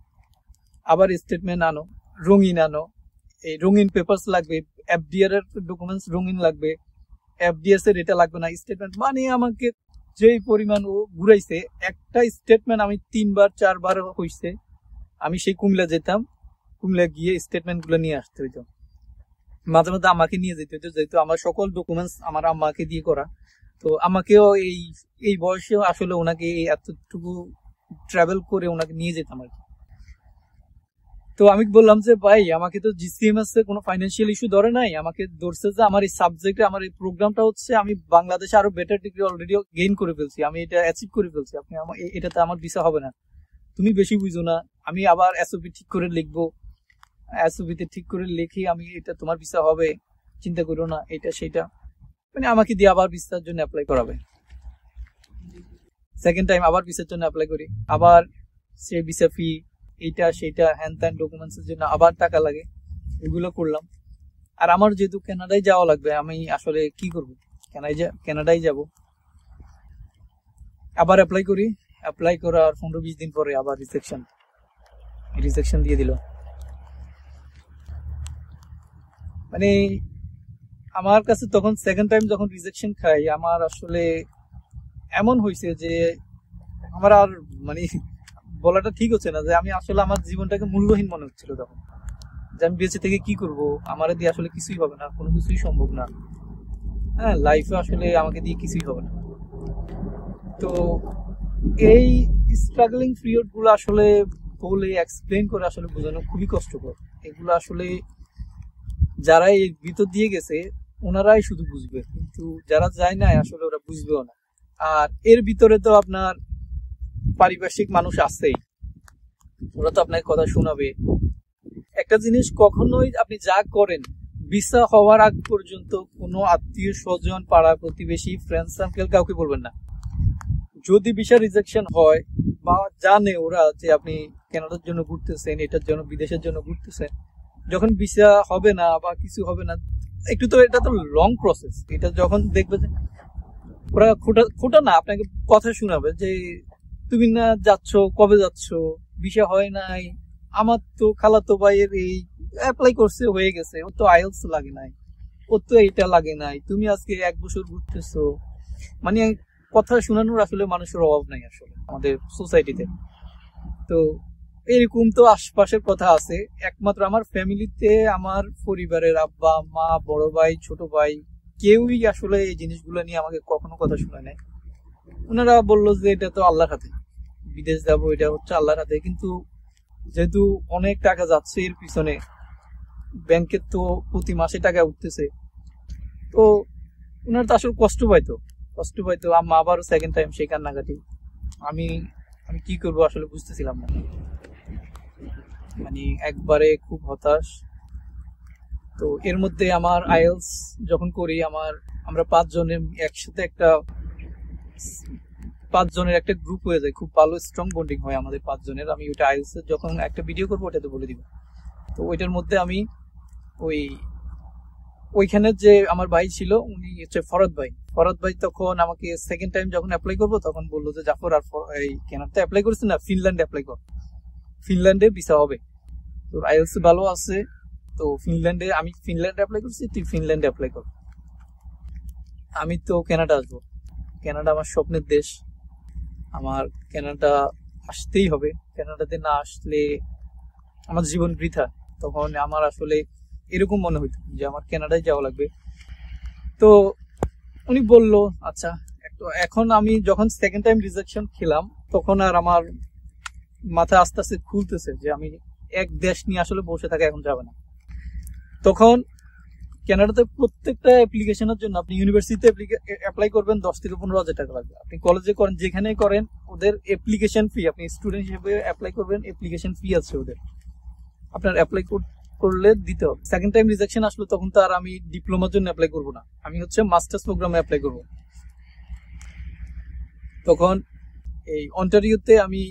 আবার স্টেটমেন্ট আনো, রঙিন আনো, এই রঙিন পেপারস লাগবে, এফডিআর এর ডকুমেন্টস রঙিন লাগবে, এফডিএস এর এটা লাগবে না, স্টেটমেন্ট মানে আমাকে যেই পরিমাণ ও ঘুরাইছে। একটা স্টেটমেন্ট আমি 3-4 বার হইছে, আমি সেই কুমিল্লা যেতাম, কুমিল্লা গিয়ে স্টেটমেন্ট গুলো নিয়ে আসতে হইতো, মাঝে মাঝে আমাকে নিয়ে যেতে হতো, যেহেতু আমার সকল ডকুমেন্টস আমার আম্মাকে দিয়ে করা। তো আমাকেও এই বয়সেও আসলে ওনাকে এতটুকু ট্রাভেল করে ওনাকে নিয়ে যেতাম আর কি। তো আমি বললাম যে ভাই, আমাকে তো জিসিএমএস এ কোনো ফাইন্যান্সিয়াল ইস্যু ধরে নাই, আমাকে ধরছে যে আমার এই সাবজেক্টে আমার এই প্রোগ্রামটা হচ্ছে আমি বাংলাদেশে আরো বেটার ডিগ্রি অলরেডি গেইন করে ফেলছি, আমি এটা অ্যাচিভ করে ফেলছি, আপনি এটাতে আমার ভিসা হবে না। তুমি বেশি বুঝো না, আমি আবার এসওপি ঠিক করে লিখবো, এসওপিতে ঠিক করে লিখি আমি এটা তোমার ভিসা হবে, চিন্তা করো না, এটা সেটা, মানে আমাকে দিয়ে আবার ভিসার জন্য অ্যাপ্লাই করাবে। সেকেন্ড টাইম আবার ভিসার জন্য অ্যাপ্লাই করি, আবার সে ভিসা ফি, এইটা সেটা হ্যান ত্যান ডকুমেন্টস এর জন্য আবার টাকা লাগে, এগুলো করলাম। আর আমার যেহেতু কানাডায় যাওয়া লাগবে, আমি আসলে কি করব, কানাডায় যাব। আবার অ্যাপ্লাই করি, অ্যাপ্লাই করার 15-20 দিন পরে আবার রিজেকশন দিয়ে দিল। মানে আমার কাছে তখন সেকেন্ড টাইম যখন রিজেকশন খাই, আমার আসলে এমন হয়েছে যে আমার আর মানে বলাটা ঠিক হচ্ছে না, যে আমি আসলে আমার জীবনটাকে মূল্যহীন মনে হচ্ছিল তখন, যে আমি বেঁচে থেকে কি করব, আমার দিয়ে আসলে কিছুই হবে না, কোনো কিছুই সম্ভব না, হ্যাঁ লাইফে আসলে আমাকে দিয়ে কিছুই হবে না। তো এই স্ট্রাগলিং পিরিয়ড গুলো আসলে বলে এক্সপ্লেন করে আসলে বোঝানো খুবই কষ্টকর। এগুলো আসলে যারা এর ভিতর দিয়ে গেছে ওনারাই শুধু বুঝবে, কিন্তু যারা যায় না আসলে ওরা বুঝবেও না। আর এর ভিতরে তো আপনার পারিপার্শ্বিক মানুষ আছেই, ওরা তো আপনাকে কথা শোনাবে। একটা জিনিস কখনোই আপনি যা করেন ভিসা হওয়ার আগ পর্যন্ত কোনো আত্মীয় স্বজন, পাড়া প্রতিবেশী, ফ্রেন্ড সার্কেল কাউকে বলবেন না। যদি ভিসা রিজেকশন হয় বা জানে ওরা যে আপনি কানাডার জন্য ঘুরতেছেন, এটার জন্য বিদেশের জন্য ঘুরতেছেন, যখন ভিসা হবে না বা কিছু হবে না, একটু তো এটা তো লং প্রসেস, এটা যখন দেখবে যে ওরা খোটা না আপনাকে কথা শোনাবে যে তুমি না যাচ্ছ, কবে যাচ্ছ, ভিসা হয় নাই, আমার তো খালাতো ভাইয়ের এই অ্যাপ্লাই করছে হয়ে গেছে, ওর তো আইএলস লাগে নাই, ওর তো এইটা লাগে নাই, তুমি আজকে 1 বছর ঘুরতেছো। মানে কথা শোনানোর আসলে মানুষের অভাব নাই আসলে আমাদের সোসাইটিতে। তো এরকম তো আশপাশের কথা আছে, একমাত্র আমার ফ্যামিলিতে আমার পরিবারের আব্বা মা, বড় ভাই, ছোট ভাই, কেউই আসলে এই জিনিসগুলো নিয়ে আমাকে কখনো কথা শোনায় নাই। ওনারা বললো যে এটা তো আল্লাহর হাতে, বিদেশ যাবো এটা হচ্ছে আল্লাহর হাতে, কিন্তু যেহেতু অনেক টাকা যাচ্ছে এর পিছনে, ব্যাংকের তো প্রতি মাসে টাকা উঠতেছে, তো ওনারা তো আসলে কষ্ট পাইতো। আম্মা আবারও সেকেন্ড টাইম সেই কান্নাকাটি। আমি আমি কি করবো আসলে বুঝতেছিলাম না, মানে একবারে খুব হতাশ। তো এর মধ্যে আমার আইএলস যখন করি, আমরা 5 জনের একসাথে 5 জনের একটা গ্রুপ হয়ে যায়, খুব ভালো স্ট্রং বন্ডিং হয় আমাদের 5 জনের। আমি ওইটা আইএলস যখন একটা ভিডিও করবো ওটাতে বলে দিব। তো ওইটার মধ্যে আমি ওইখানে যে আমার ভাই ছিল, উনি হচ্ছে ফরদ ভাই তখন আমাকে সেকেন্ড টাইম যখন অ্যাপ্লাই করবো তখন বললো যে জাফর আর এই কানাডাতে অ্যাপ্লাই করেছে না, ফিনল্যান্ডে অ্যাপ্লাই কর, ফিনল্যান্ডে ভিসা হবে, তোর আইএলস ভালো আছে, তো আমি ফিনল্যান্ডে অ্যাপ্লাই করছি, তুই ফিনল্যান্ডে অ্যাপ্লাই কর। আমি তো কানাডা আসবো, কানাডা আমার স্বপ্নের দেশ, আমার কানাডা আসতেই হবে, কানাডাতে না আসলে আমার জীবন বৃথা। তখন আমার আসলে এরকম মনে হইতো যে আমার কানাডায় যাওয়া লাগবে। তো উনি বললো আচ্ছা। এখন আমি যখন সেকেন্ড টাইম রিজেকশন খেলাম, তখন আর আমার মাথা আস্তে আস্তে খুলতেছে যে আমি এক দেশ নিয়ে আসলে বসে থাকা এখন যাবে না। তখন কানাডাতে প্রত্যেকটা অ্যাপ্লিকেশনের জন্য আপনি ইউনিভার্সিটিতে অ্যাপ্লাই করবেন 10 থেকে 15,000 টাকা লাগবে। আপনি কলেজে করেন, যেখানেই করেন, ওদের অ্যাপ্লিকেশন ফি, আপনি স্টুডেন্ট হিসেবে অ্যাপ্লাই করবেন, অ্যাপ্লিকেশন ফি আছে ওদের, আপনার অ্যাপ্লাই করলে দিতে হবে। সেকেন্ড টাইম রিজেকশন আসলো, তখন তো আর আমি ডিপ্লোমার জন্য অ্যাপ্লাই করবো না, আমি হচ্ছে মাস্টার্স প্রোগ্রামে অ্যাপ্লাই করবো। তখন এই অন্টারিওতে আমি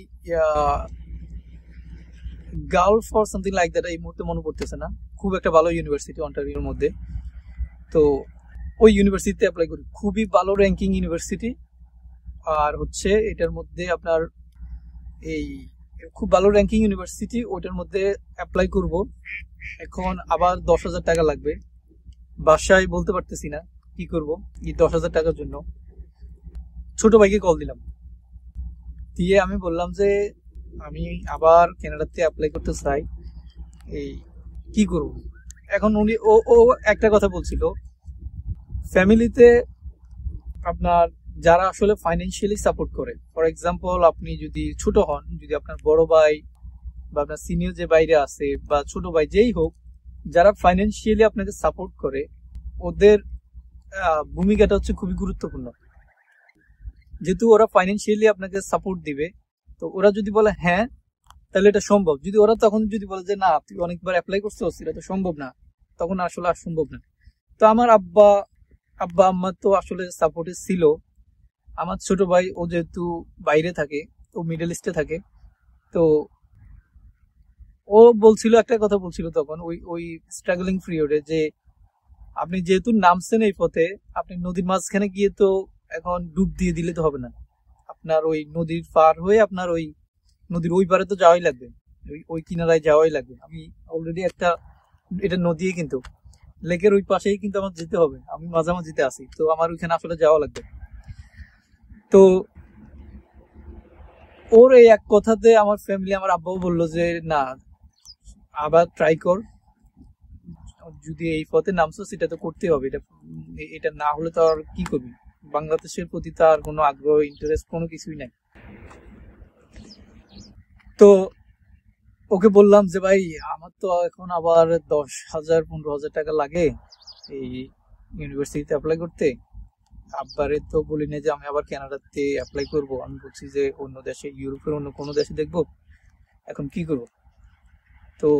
Gulf or something like that, এই মুহূর্তে মনে পড়তেছে না, খুব একটা ভালো ইউনিভার্সিটি অন্টারিওর মধ্যে। তো ওই ইউনিভার্সিটিতে অ্যাপ্লাই করি, খুবই ভালো র্যাঙ্কিং ইউনিভার্সিটি। আর হচ্ছে এটার মধ্যে আপনার এই খুব ভালো র্যাঙ্কিং ইউনিভার্সিটি, ওইটার মধ্যে অ্যাপ্লাই করব। এখন আবার 10,000 টাকা লাগবে, বাসায় বলতে পারতেছি না কি করব এই 10,000 টাকার জন্য। ছোট ভাইকে কল দিলাম, দিয়ে আমি বললাম যে আমি আবার কানাডাতে অ্যাপ্লাই করতে চাই, এই কি করব। এখন উনি ও একটা কথা বলছিল, ফ্যামিলিতে আপনার যারা আসলে ফাইন্যান্সিয়ালি সাপোর্ট করে, ফর এক্সাম্পল আপনি যদি ছোট হন, যদি আপনার বড় ভাই বা আপনার সিনিয়র যে বাইরে আছে বা ছোট ভাই যেই হোক, যারা ফাইন্যান্সিয়ালি আপনাকে সাপোর্ট করে, ওদের ভূমিকাটা হচ্ছে খুবই গুরুত্বপূর্ণ। যেহেতু ওরা ফাইন্যান্সিয়ালি আপনাকে সাপোর্ট দিবে, তো ওরা যদি বলে হ্যাঁ, তাহলে এটা সম্ভব। যদি ওরা তখন যদি বলে যে না তুই অনেকবার অ্যাপ্লাই করছো, এটা তো সম্ভব না, তখন আসলে আর সম্ভব না। তো আমার আব্বা আম্মা তো আসলে সাপোর্টে ছিল। আমার ছোট ভাই ও যেহেতু বাইরে থাকে, ও মিডল ইস্টে থাকে, তো ও বলছিল, একটা কথা বলছিল তখন ওই ওই স্ট্রাগলিং পিরিয়ডে, যে আপনি যেহেতু নামছেন এই পথে, আপনি নদীর মাঝখানে গিয়ে তো এখন ডুব দিয়ে দিলে তো হবে না, আপনার ওই নদীর পার হয়ে আপনার ওই নদীর ওই পারে তো যাওয়াই লাগবে, ওই কিনারায় যাওয়াই লাগবে। আমি অলরেডি একটা, এটা নদী কিন্তু লেকের ওই পাশেই কিন্তু আমার যেতে হবে, আমি মাঝামাঝিতে আছি, তো আমার ওইখানে আসলে যাওয়া লাগবে। তো ওর এই এক কথাতে আমার ফ্যামিলি, আমার আব্বাও বললো যে না আবার ট্রাই কর, যদি এই পথে নামছো সেটা তো করতে হবে, এটা না হলে তো আর কি করবি, বাংলাদেশের প্রতি তার কোনো আগ্রহ ইন্টারেস্ট কোনো কিছুই নাই। তো ওকে বললাম যে ভাই আমার তো এখন আবার 10,000-15,000 টাকা লাগে এই ইউনিভার্সিটিতে অ্যাপ্লাই করতে, আব্বারে তো বলি না যে আমি আবার কানাডাতে অ্যাপ্লাই করব, আমি বলছি যে অন্য দেশে, ইউরোপের অন্য কোনো দেশে দেখবো, এখন কি করব। তো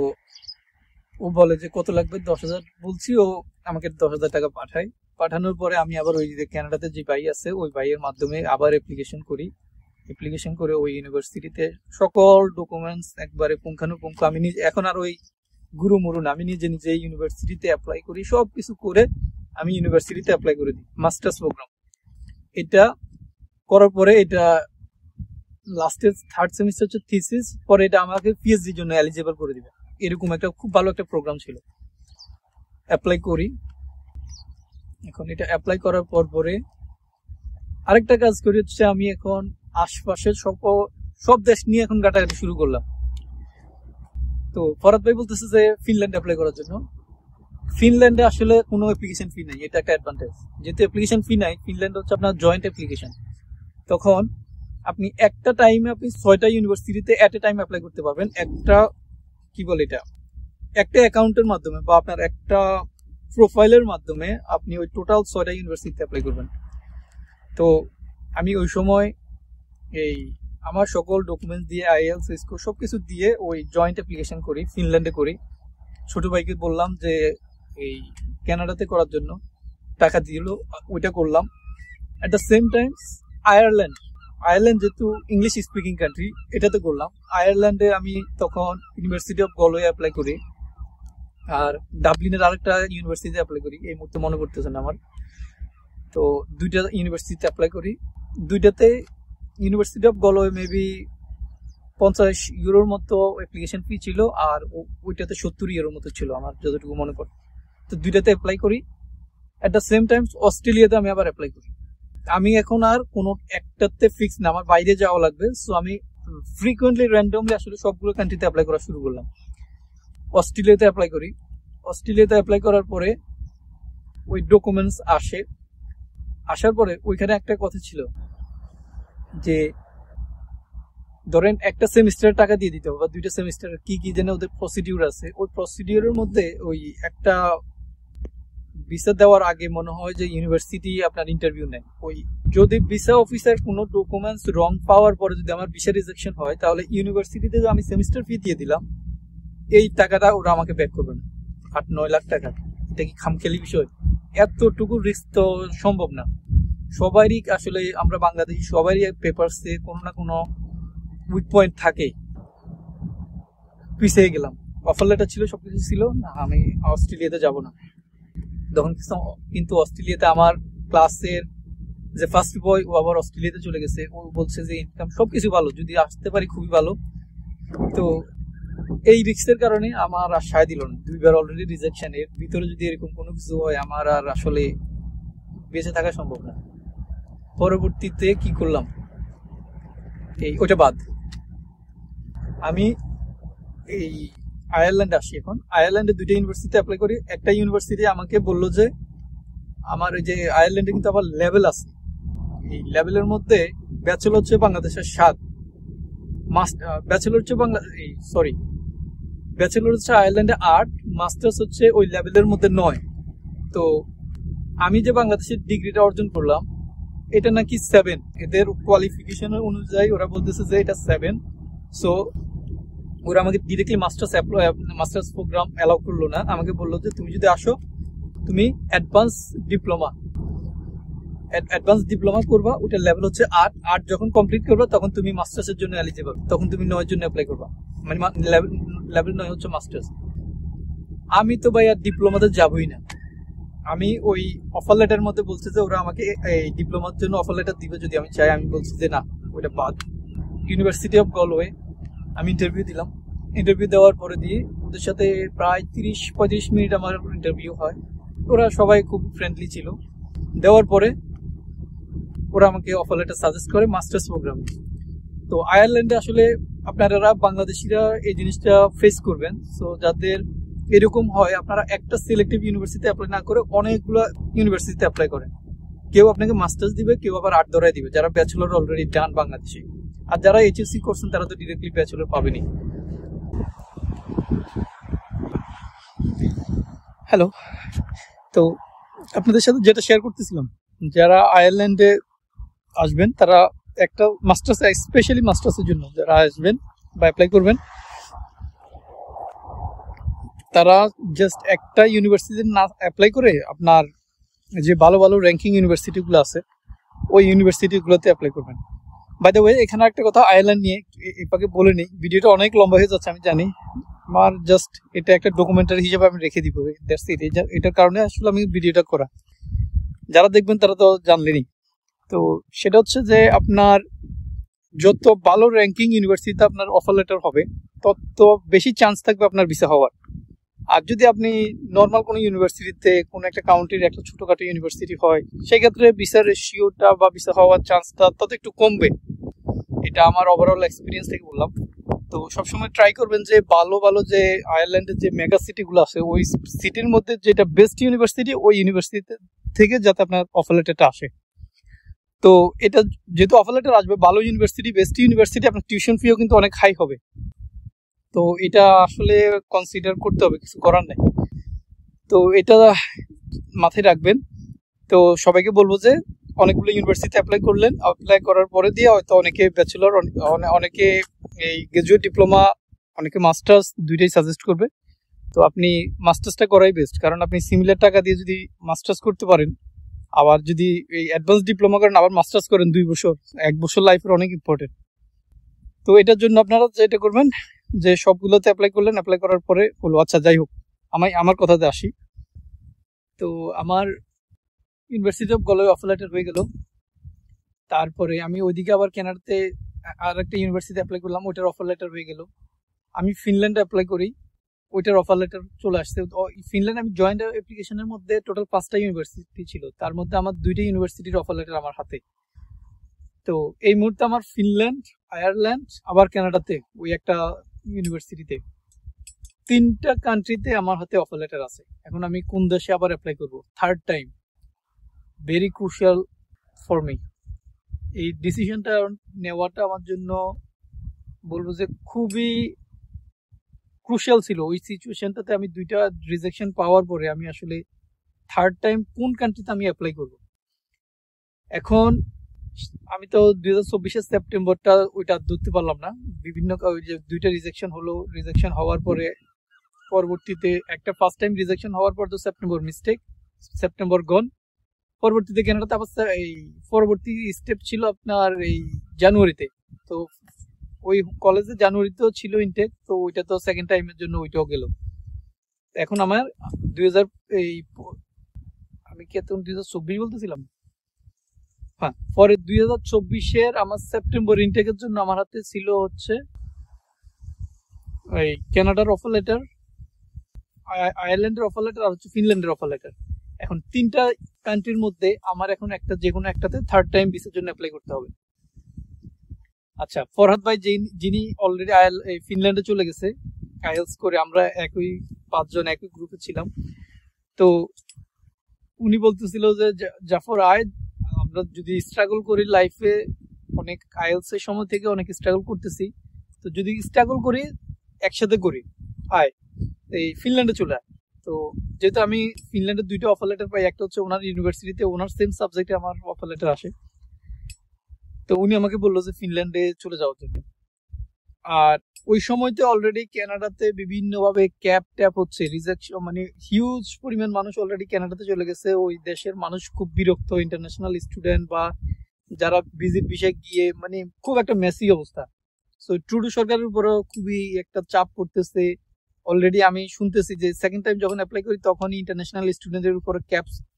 ও বলে যে কত লাগবে, 10,000 বলছি, ও আমাকে 10,000 টাকা পাঠায়। পাঠানোর পরে আমি আবার ওই যে কানাডাতে যে ভাই আছে ওই ভাইয়ের মাধ্যমে আবার অ্যাপ্লিকেশন করি। অ্যাপ্লিকেশন করে ওই ইউনিভার্সিটিতে সকল ডকুমেন্টস একবারে পুঙ্খানুপুঙ্খ, আমি নিজে এখন আর ওই গুরু মুরু না, আমি নিজে নিজে ইউনিভার্সিটিতে অ্যাপ্লাই করি, সব কিছু করে আমি ইউনিভার্সিটিতে অ্যাপ্লাই করে দিই মাস্টার্স প্রোগ্রাম। এটা করার পরে এটা লাস্টের থার্ড সেমিস্টার হচ্ছে থিসিস, পরে এটা আমাকে পিএইচডির জন্য এলিজিবল করে দিবে, এরকম একটা খুব ভালো একটা প্রোগ্রাম ছিল। অ্যাপ্লাই করি, এখন এটা অ্যাপ্লাই করার পরে আরেকটা কাজ করি হচ্ছে, আমি এখন আশপাশের সব দেশ নিয়ে এখন ঘাটাঘাটি শুরু করলাম। তো ফরাদ ভাই বলতেছে যে ফিনল্যান্ড অ্যাপ্লাই করার জন্য। ফিনল্যান্ডে আসলে কোনো অ্যাপ্লিকেশন ফি নাই, এটা একটা অ্যাডভান্টেজ। যেহেতু অ্যাপ্লিকেশন ফি নাই, ফিনল্যান্ড হচ্ছে আপনার জয়েন্ট অ্যাপ্লিকেশন, তখন আপনি একটা টাইমে আপনি 6টা ইউনিভার্সিটিতে এট এ টাইম অ্যাপ্লাই করতে পারবেন, একটা কি বলে এটা, একটা অ্যাকাউন্টের মাধ্যমে বা আপনার একটা প্রোফাইলের মাধ্যমে আপনি ওই টোটাল 6টা ইউনিভার্সিটিতে অ্যাপ্লাই করবেন। তো আমি ওই সময় এই আমার সকল ডকুমেন্টস দিয়ে, আইএলস স্কোর সবকিছু দিয়ে ওই জয়েন্ট অ্যাপ্লিকেশন করি, ফিনল্যান্ডে করি। ছোট ভাইকে বললাম যে এই কানাডাতে করার জন্য, টাকা দিল, ওইটা করলাম। At the same time Ireland যেহেতু ইংলিশ স্পিকিং কান্ট্রি, এটাতে করলাম। আয়ারল্যান্ডে আমি তখন ইউনিভার্সিটি অফ গলওয়ে অ্যাপ্লাই করি, আর ডাবলিনের আরেকটা ইউনিভার্সিটিতে অ্যাপ্লাই করি, এই মুহূর্তে মনে পড়তেছে না আমার। তো দুইটা ইউনিভার্সিটিতে অ্যাপ্লাই করি, দুইটাতে ইউনিভার্সিটি অফ গলওয়ে মেবি 50 ইউরোর মতো অ্যাপ্লিকেশন ফি ছিল, আর ওইটাতে 70 ইউরোর মতো ছিল আমার যতটুকু মনে পড়ে। তো দুইটাতে অ্যাপ্লাই করি। অ্যাট দ্য সেম টাইম অস্ট্রেলিয়াতে আমি আবার অ্যাপ্লাই করি। আমি এখন আর কোনো একটাতে ফিক্স না, আমার বাইরে যাওয়া লাগবে, সো আমি ফ্রিকুয়েন্টলি র্যান্ডমলি আসলে সবগুলো কান্ট্রিতে অ্যাপ্লাই করা শুরু করলাম। অস্ট্রেলিয়াতে অ্যাপ্লাই করি, অস্ট্রেলিয়াতে অ্যাপ্লাই করার পরে ওই ডকুমেন্টস আসার পরে ওইখানে একটা কথা ছিল যে ধরেন একটা সেমিস্টারের টাকা দিয়ে দিতে হবে, বা 2টা সেমিস্টারের কি কি যেন ওদের প্রসিডিউর আছে, ওই প্রসিডিউরের মধ্যে ওই একটা ভিসা দেওয়ার আগে মনে হয় যে ইউনিভার্সিটি আপনার ইন্টারভিউ নেয়। ওই যদি ভিসা অফিসার কোনো ডকুমেন্টস রং পাওয়ার পরে যদি আমার ভিসা রিজেকশন হয়, তাহলে ইউনিভার্সিটিতে যে আমি সেমিস্টার ফি দিয়ে দিলাম এই টাকাটা ওরা আমাকে ব্যাক করবে না, 8-9 লাখ টাকা। এটা কি খামখেয়ালি বিষয়? এতটুকু রিস্ক তো সম্ভব না। সবারই আসলে, আমরা বাংলাদেশি সবারই পেপারসে কোনো না কোনো উইক পয়েন্ট থাকে। পিছিয়ে গেলাম, অফার লেটার ছিল, সবকিছু ছিল, না আমি অস্ট্রেলিয়াতে যাব না। তখন কিন্তু অস্ট্রেলিয়াতে আমার ক্লাসের যে ফার্স্ট বয়, ও আবার অস্ট্রেলিয়াতে চলে গেছে। ও বলছে যে ইনকাম সবকিছু ভালো, যদি আসতে পারি খুবই ভালো। তো এই রিস্কের কারণে আমার আর সায় দিল না, 2বার অলরেডি রিজেকশন। এর ভিতরে যদি এরকম কোনো কিছু হয়, আমার আর আসলে বেঁচে থাকা সম্ভব না। পরবর্তীতে কি করলাম, ওইটা বাদ, আমি এই আয়ারল্যান্ডে আসি। এখন আয়ারল্যান্ডে 2টা ইউনিভার্সিটিতে অ্যাপ্লাই করি। একটা ইউনিভার্সিটি আমাকে বললো যে আমার ওই যে আয়ারল্যান্ডে কিন্তু আবার লেভেল আছে, এই লেভেলের মধ্যে ব্যাচেলর হচ্ছে বাংলাদেশের 7, ব্যাচেলর হচ্ছে ব্যাচেলর হচ্ছে আয়ারল্যান্ডে 8, মাস্টার্স হচ্ছে ওই লেভেলের মধ্যে 9। তো আমি যে বাংলাদেশের ডিগ্রিটা অর্জন করলাম, এটা নাকি 7, এদের কোয়ালিফিকেশন অনুযায়ী ওরা বলতেছে যে এটা 7। সো ওরা আমাকে ডিরেক্টলি মাস্টার্স প্রোগ্রাম অ্যালাউ করলো না, আমাকে বললো যে তুমি যদি আসো তুমি অ্যাডভান্স ডিপ্লোমা করবা, ওটার লেভেল হচ্ছে 8 যখন কমপ্লিট করবা তখন তুমি মাস্টার্সের জন্য এলিজিবল, তখন তুমি 9 জন্য অ্যাপ্লাই করবা, মানে লেভেল 9 হচ্ছে মাস্টার্স। আমি তো ভাই আর ডিপ্লোমাতে যাবই না। আমি ওই অফার লেটার মধ্যে বলছি যে ওরা আমাকে এই ডিপ্লোমার জন্য অফার লেটার দিবে যদি আমি চাই, আমি বলছি যে না ওইটা বাদ। ইউনিভার্সিটি অফ গলওয়ে আমি ইন্টারভিউ দিলাম, ইন্টারভিউ দেওয়ার পরে দিয়ে ওদের সাথে প্রায় 30-35 মিনিট আমার ইন্টারভিউ হয়। ওরা সবাই খুব ফ্রেন্ডলি ছিল। দেওয়ার পরে ওরা আমাকে অফার লেটার সাজেস্ট করে মাস্টার্স প্রোগ্রাম। তো আয়ারল্যান্ডে আসলে আপনারা বাংলাদেশিরা এই জিনিসটা ফেস করবেন। সো যাদের এরকম হয় আপনারা একটা সিলেক্টিভ ইউনিভার্সিটিতে অ্যাপ্লাই না করে অনেকগুলো ইউনিভার্সিটিতে অ্যাপ্লাই করেন। কেউ আপনাকে মাস্টার্স দিবে, কেউ আবার 8 ধরায় দিবে যারা ব্যাচেলর অলরেডি ডান বাংলাদেশে। আর যারা এইচএসসি করছেন তারা তো ডিরেক্টলি ব্যাচেলর পাবেনি। হ্যালো, তো আপনাদের সাথে যেটা শেয়ার করতেছিলাম, যারা আয়ারল্যান্ডে আসবেন তারা একটা মাস্টার্স, স্পেশালি মাস্টার্সের জন্য যারা আসবেন বা অ্যাপ্লাই করবেন, তারা জাস্ট একটা ইউনিভার্সিটিতে না অ্যাপ্লাই করে আপনার যে ভালো ভালো র্যাঙ্কিং ইউনিভার্সিটিগুলো আছে ওই ইউনিভার্সিটিগুলোতে অ্যাপ্লাই করবেন। বাই দ্য ওয়ে, এখানে একটা কথা আয়ারল্যান্ড নিয়ে এটাকে বলে নিই, ভিডিওটা অনেক লম্বা হয়ে যাচ্ছে আমি জানি, আমার জাস্ট এটা একটা ডকুমেন্টারি হিসেবে আমি রেখে দিব। এটার কারণে আসলে আমি ভিডিওটা করা, যারা দেখবেন তারা তো জানলেনই। তো সেটা হচ্ছে যে আপনার যত ভালো র্যাঙ্কিং ইউনিভার্সিটিতে আপনার অফার লেটার হবে তত বেশি চান্স থাকবে আপনার ভিসা হওয়ার। আর যদি আপনি নর্মাল কোনো ইউনিভার্সিটিতে, কোনো একটা কাউন্ট্রির একটা ছোটখাটো ইউনিভার্সিটি হয়, সেক্ষেত্রে ভিসা রেশিওটা বা ভিসা হওয়ার চান্সটা তত একটু কমবে। এটা আমার ওভারঅল এক্সপিরিয়েন্স থেকে বললাম। তো সবসময় ট্রাই করবেন যে ভালো ভালো যে আয়ারল্যান্ডের যে মেগা সিটিগুলো আছে ওই সিটির মধ্যে যেটা বেস্ট ইউনিভার্সিটি, ওই ইউনিভার্সিটি থেকে যাতে আপনার অফার লেটারটা আসে। তো এটা যেহেতু অফার লেটার আসবে ভালো ইউনিভার্সিটি, বেস্ট ইউনিভার্সিটি, আপনার টিউশন ফিও কিন্তু অনেক হাই হবে। তো এটা আসলে কনসিডার করতে হবে, কিছু করার নেই। তো এটা মাথায় রাখবেন। তো সবাইকে বলবো যে অনেকগুলো ইউনিভার্সিটিতে অ্যাপ্লাই করলেন, অ্যাপ্লাই করার পরে দিয়ে হয়তো অনেকে ব্যাচেলর, অনেকে এই গ্রাজুয়েট ডিপ্লোমা, অনেকে মাস্টার্স, দুইটাই সাজেস্ট করবে। তো আপনি মাস্টার্সটা করাই বেস্ট, কারণ আপনি সিমিলার টাকা দিয়ে যদি মাস্টার্স করতে পারেন, আবার যদি এই অ্যাডভান্স ডিপ্লোমা করেন আবার মাস্টার্স করেন 2 বছর, 1 বছর লাইফের অনেক ইম্পর্টেন্ট। তো এটার জন্য আপনারা যেটা করবেন যে সবগুলোতে অ্যাপ্লাই করলেন, অ্যাপ্লাই করার পরে বলবো আচ্ছা যাই হোক, আমার কথাতে আসি। তো আমার university of Galway offer letter হয়ে গেল। তারপরে আমি ওইদিকে আবার কানাডাতে আর একটা ইউনিভার্সিটি অ্যাপ্লাই করলাম, ওইটার অফার লেটার হয়ে গেল। আমি ফিনল্যান্ডে অ্যাপ্লাই করি, ওইটার অফার লেটার চলে আসছে। ফিনল্যান্ড আমি জয়েন্ট অ্যাপ্লিকেশনের মধ্যে টোটাল 5টা ইউনিভার্সিটি ছিল, তার মধ্যে আমার 2টা ইউনিভার্সিটির অফার লেটার আমার হাতে। তো এই মুহূর্তে আমার ফিনল্যান্ড, আয়ারল্যান্ড, আবার কানাডাতে ওই একটা ইউনিভার্সিটিতে 3টা কান্ট্রিতে আমার হাতে অফার লেটার আছে। এখন আমি কোন দেশে আবার অ্যাপ্লাই করবো, third time, very crucial for me. এই ডিসিশনটা নেওয়াটা আমার জন্য বলবো যে খুবই ক্রুশিয়াল ছিল। ওই সিচুয়েশনটাতে আমি 2টা রিজেকশন পাওয়ার পরে আমি আসলে থার্ড টাইম কোন কান্ট্রিতে আমি অ্যাপ্লাই করব। এখন আমি তো 2024-এর সেপ্টেম্বরটা ওইটা ধরতে পারলাম না, বিভিন্ন যে 2টা রিজেকশন হলো, রিজেকশন হওয়ার পরে পরবর্তীতে একটা ফার্স্ট টাইম রিজেকশন হওয়ার পর তো সেপ্টেম্বর মিস্টেক, সেপ্টেম্বর গন। পরবর্তীতে কানাডাতে আবার এই পরবর্তী স্টেপ ছিল আপনার এই জানুয়ারিতে। তো ওই কলেজে জানুয়ারিতেও ছিল ইনটেক, তো ওইটা তো সেকেন্ড টাইমের জন্য ওইটাও গেল। এখন আমার 2000 এই আমি কি তখন 2024 বলতেছিলাম, হ্যাঁ, পরে 2024-এর আমার সেপ্টেম্বর ইনটেকের জন্য আমার হাতে ছিল হচ্ছে এই কানাডার অফার লেটার, আয়ারল্যান্ডের অফার লেটার আর হচ্ছে ফিনল্যান্ডের অফার লেটার। এখন 3টা কান্ট্রির মধ্যে আমার এখন একটা যে কোনো একটাতে থার্ড টাইম ভিসার জন্য অ্যাপ্লাই করতে হবে। আচ্ছা, ফরহাদ ভাই যিনি অলরেডি ফিনল্যান্ডে চলে গেছে আইএলস করে, আমরা একই 5 জন একই গ্রুপে ছিলাম। তো উনি বলতেছিল যে জাফর আয়, আমরা যদি স্ট্রাগল করি লাইফে, অনেক আইএলস এর সময় থেকে অনেক স্ট্রাগল করতেছি, তো যদি স্ট্রাগল করি একসাথে করি, আয় এই ফিনল্যান্ডে চলে আয়। তো যেহেতু আমি ফিনল্যান্ডের 2টা অফার লেটার পাই, একটা হচ্ছে ওনার ইউনিভার্সিটিতে ওনার সেম সাবজেক্টে আমার অফার লেটার আসে, তো উনি আমাকে বললো যে ফিনল্যান্ডে চলে যাওয়ার জন্য। আর ওই সময়তে অলরেডি কানাডাতে বিভিন্ন ভাবে ক্যাপ ট্যাপ হচ্ছে, রিজেকশন, মানে হিউজ পরিমাণ মানুষ অলরেডি কানাডাতে চলে গেছে। ওই দেশের মানুষ খুব বিরক্ত, ইন্টারন্যাশনাল স্টুডেন্ট বা যারা ভিজিট ভিসা গিয়ে, মানে খুব একটা মেসি অবস্থা। সো ট্রুডো সরকারের উপরও খুবই একটা চাপ পড়তেছে। অলরেডি আমি শুনতেছি যে সেকেন্ড টাইম যখন অ্যাপ্লাই করি তখনই ইন্টারন্যাশনাল স্টুডেন্টের উপর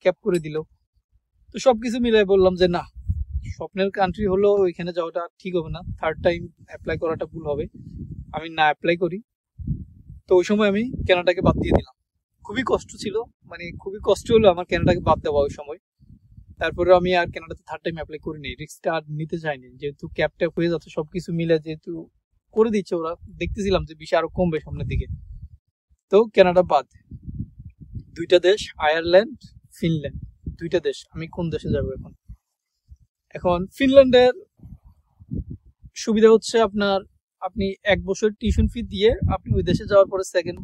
ক্যাপ করে দিল। তো সবকিছু মিলাই বললাম যে না, স্বপ্নের কান্ট্রি হলো, ওইখানে যাওয়াটা ঠিক হবে না, থার্ড টাইম অ্যাপ্লাই করাটা ভুল হবে, আমি না অ্যাপ্লাই করি। তো ওই সময় আমি কানাডাকে বাদ দিয়ে দিলাম। খুবই কষ্ট ছিল, মানে খুবই কষ্ট হলো আমার কানাডাকে বাদ দেওয়া ওই সময়। তারপরে আমি আর কানাডাতে থার্ড টাইম অ্যাপ্লাই করিনি, রিস্কটা আর নিতে চাইনি, যেহেতু ক্যাপ ট্যাপ হয়ে যাচ্ছে সবকিছু মিলে, যেহেতু করে দিচ্ছে ওরা, দেখতেছিলাম যে বিষয় আরো কমবে সামনের দিকে। তো কানাডা বাদ, দুইটা দেশ, আয়ারল্যান্ড, ফিনল্যান্ড, দুইটা দেশ। আমি কোন দেশে যাবো এখন? এখন ফিনল্যান্ডের সুবিধা হচ্ছে আপনার, আপনি 1 বছর টিউশন ফি দিয়ে আপনি ওই দেশে যাওয়ার পরে সেকেন্ড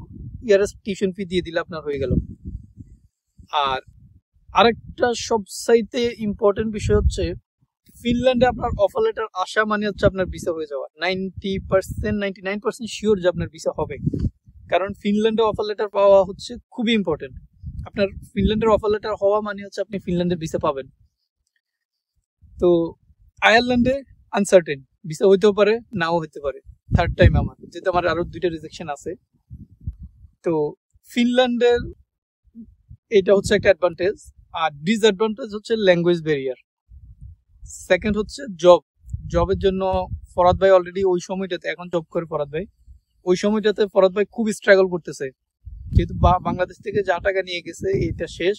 ইয়ারের টিউশন ফি দিয়ে দিলে আপনার হয়ে গেল। আর আরেকটা সবচাইতে ইম্পর্টেন্ট বিষয় হচ্ছে, ফিনল্যান্ডে আপনার অফার লেটার আসা মানে হচ্ছে আপনার ভিসা হয়ে যাওয়া। 90%, 99% শিওর যে আপনার ভিসা হবে, কারণ ফিনল্যান্ডে অফার লেটার পাওয়া হচ্ছে খুবই ইম্পর্টেন্ট। আপনার ফিনল্যান্ডের অফার লেটার হওয়া মানে হচ্ছে আপনি ফিনল্যান্ডের ভিসা পাবেন। তো আয়ারল্যান্ডে আনসার্টেন, ভিসা হইতেও পারে নাও হইতে পারে থার্ড টাইম আমার, যেহেতু আমার আরো 2টা রিজেকশন আছে। তো ফিনল্যান্ডের এটা হচ্ছে একটা অ্যাডভান্টেজ। আর ডিসঅ্যাডভান্টেজ হচ্ছে ল্যাঙ্গুয়েজ ব্যারিয়ার। সেকেন্ড হচ্ছে জবের জন্য ফরাদ ভাই অলরেডি ওই সময়টাতে, এখন জব করে ফরাদ ভাই, ওই সময়টাতে ফরাদ ভাই খুব স্ট্রাগল করতেছে, যেহেতু বাংলাদেশ থেকে যা টাকা নিয়ে গেছে এটা শেষ।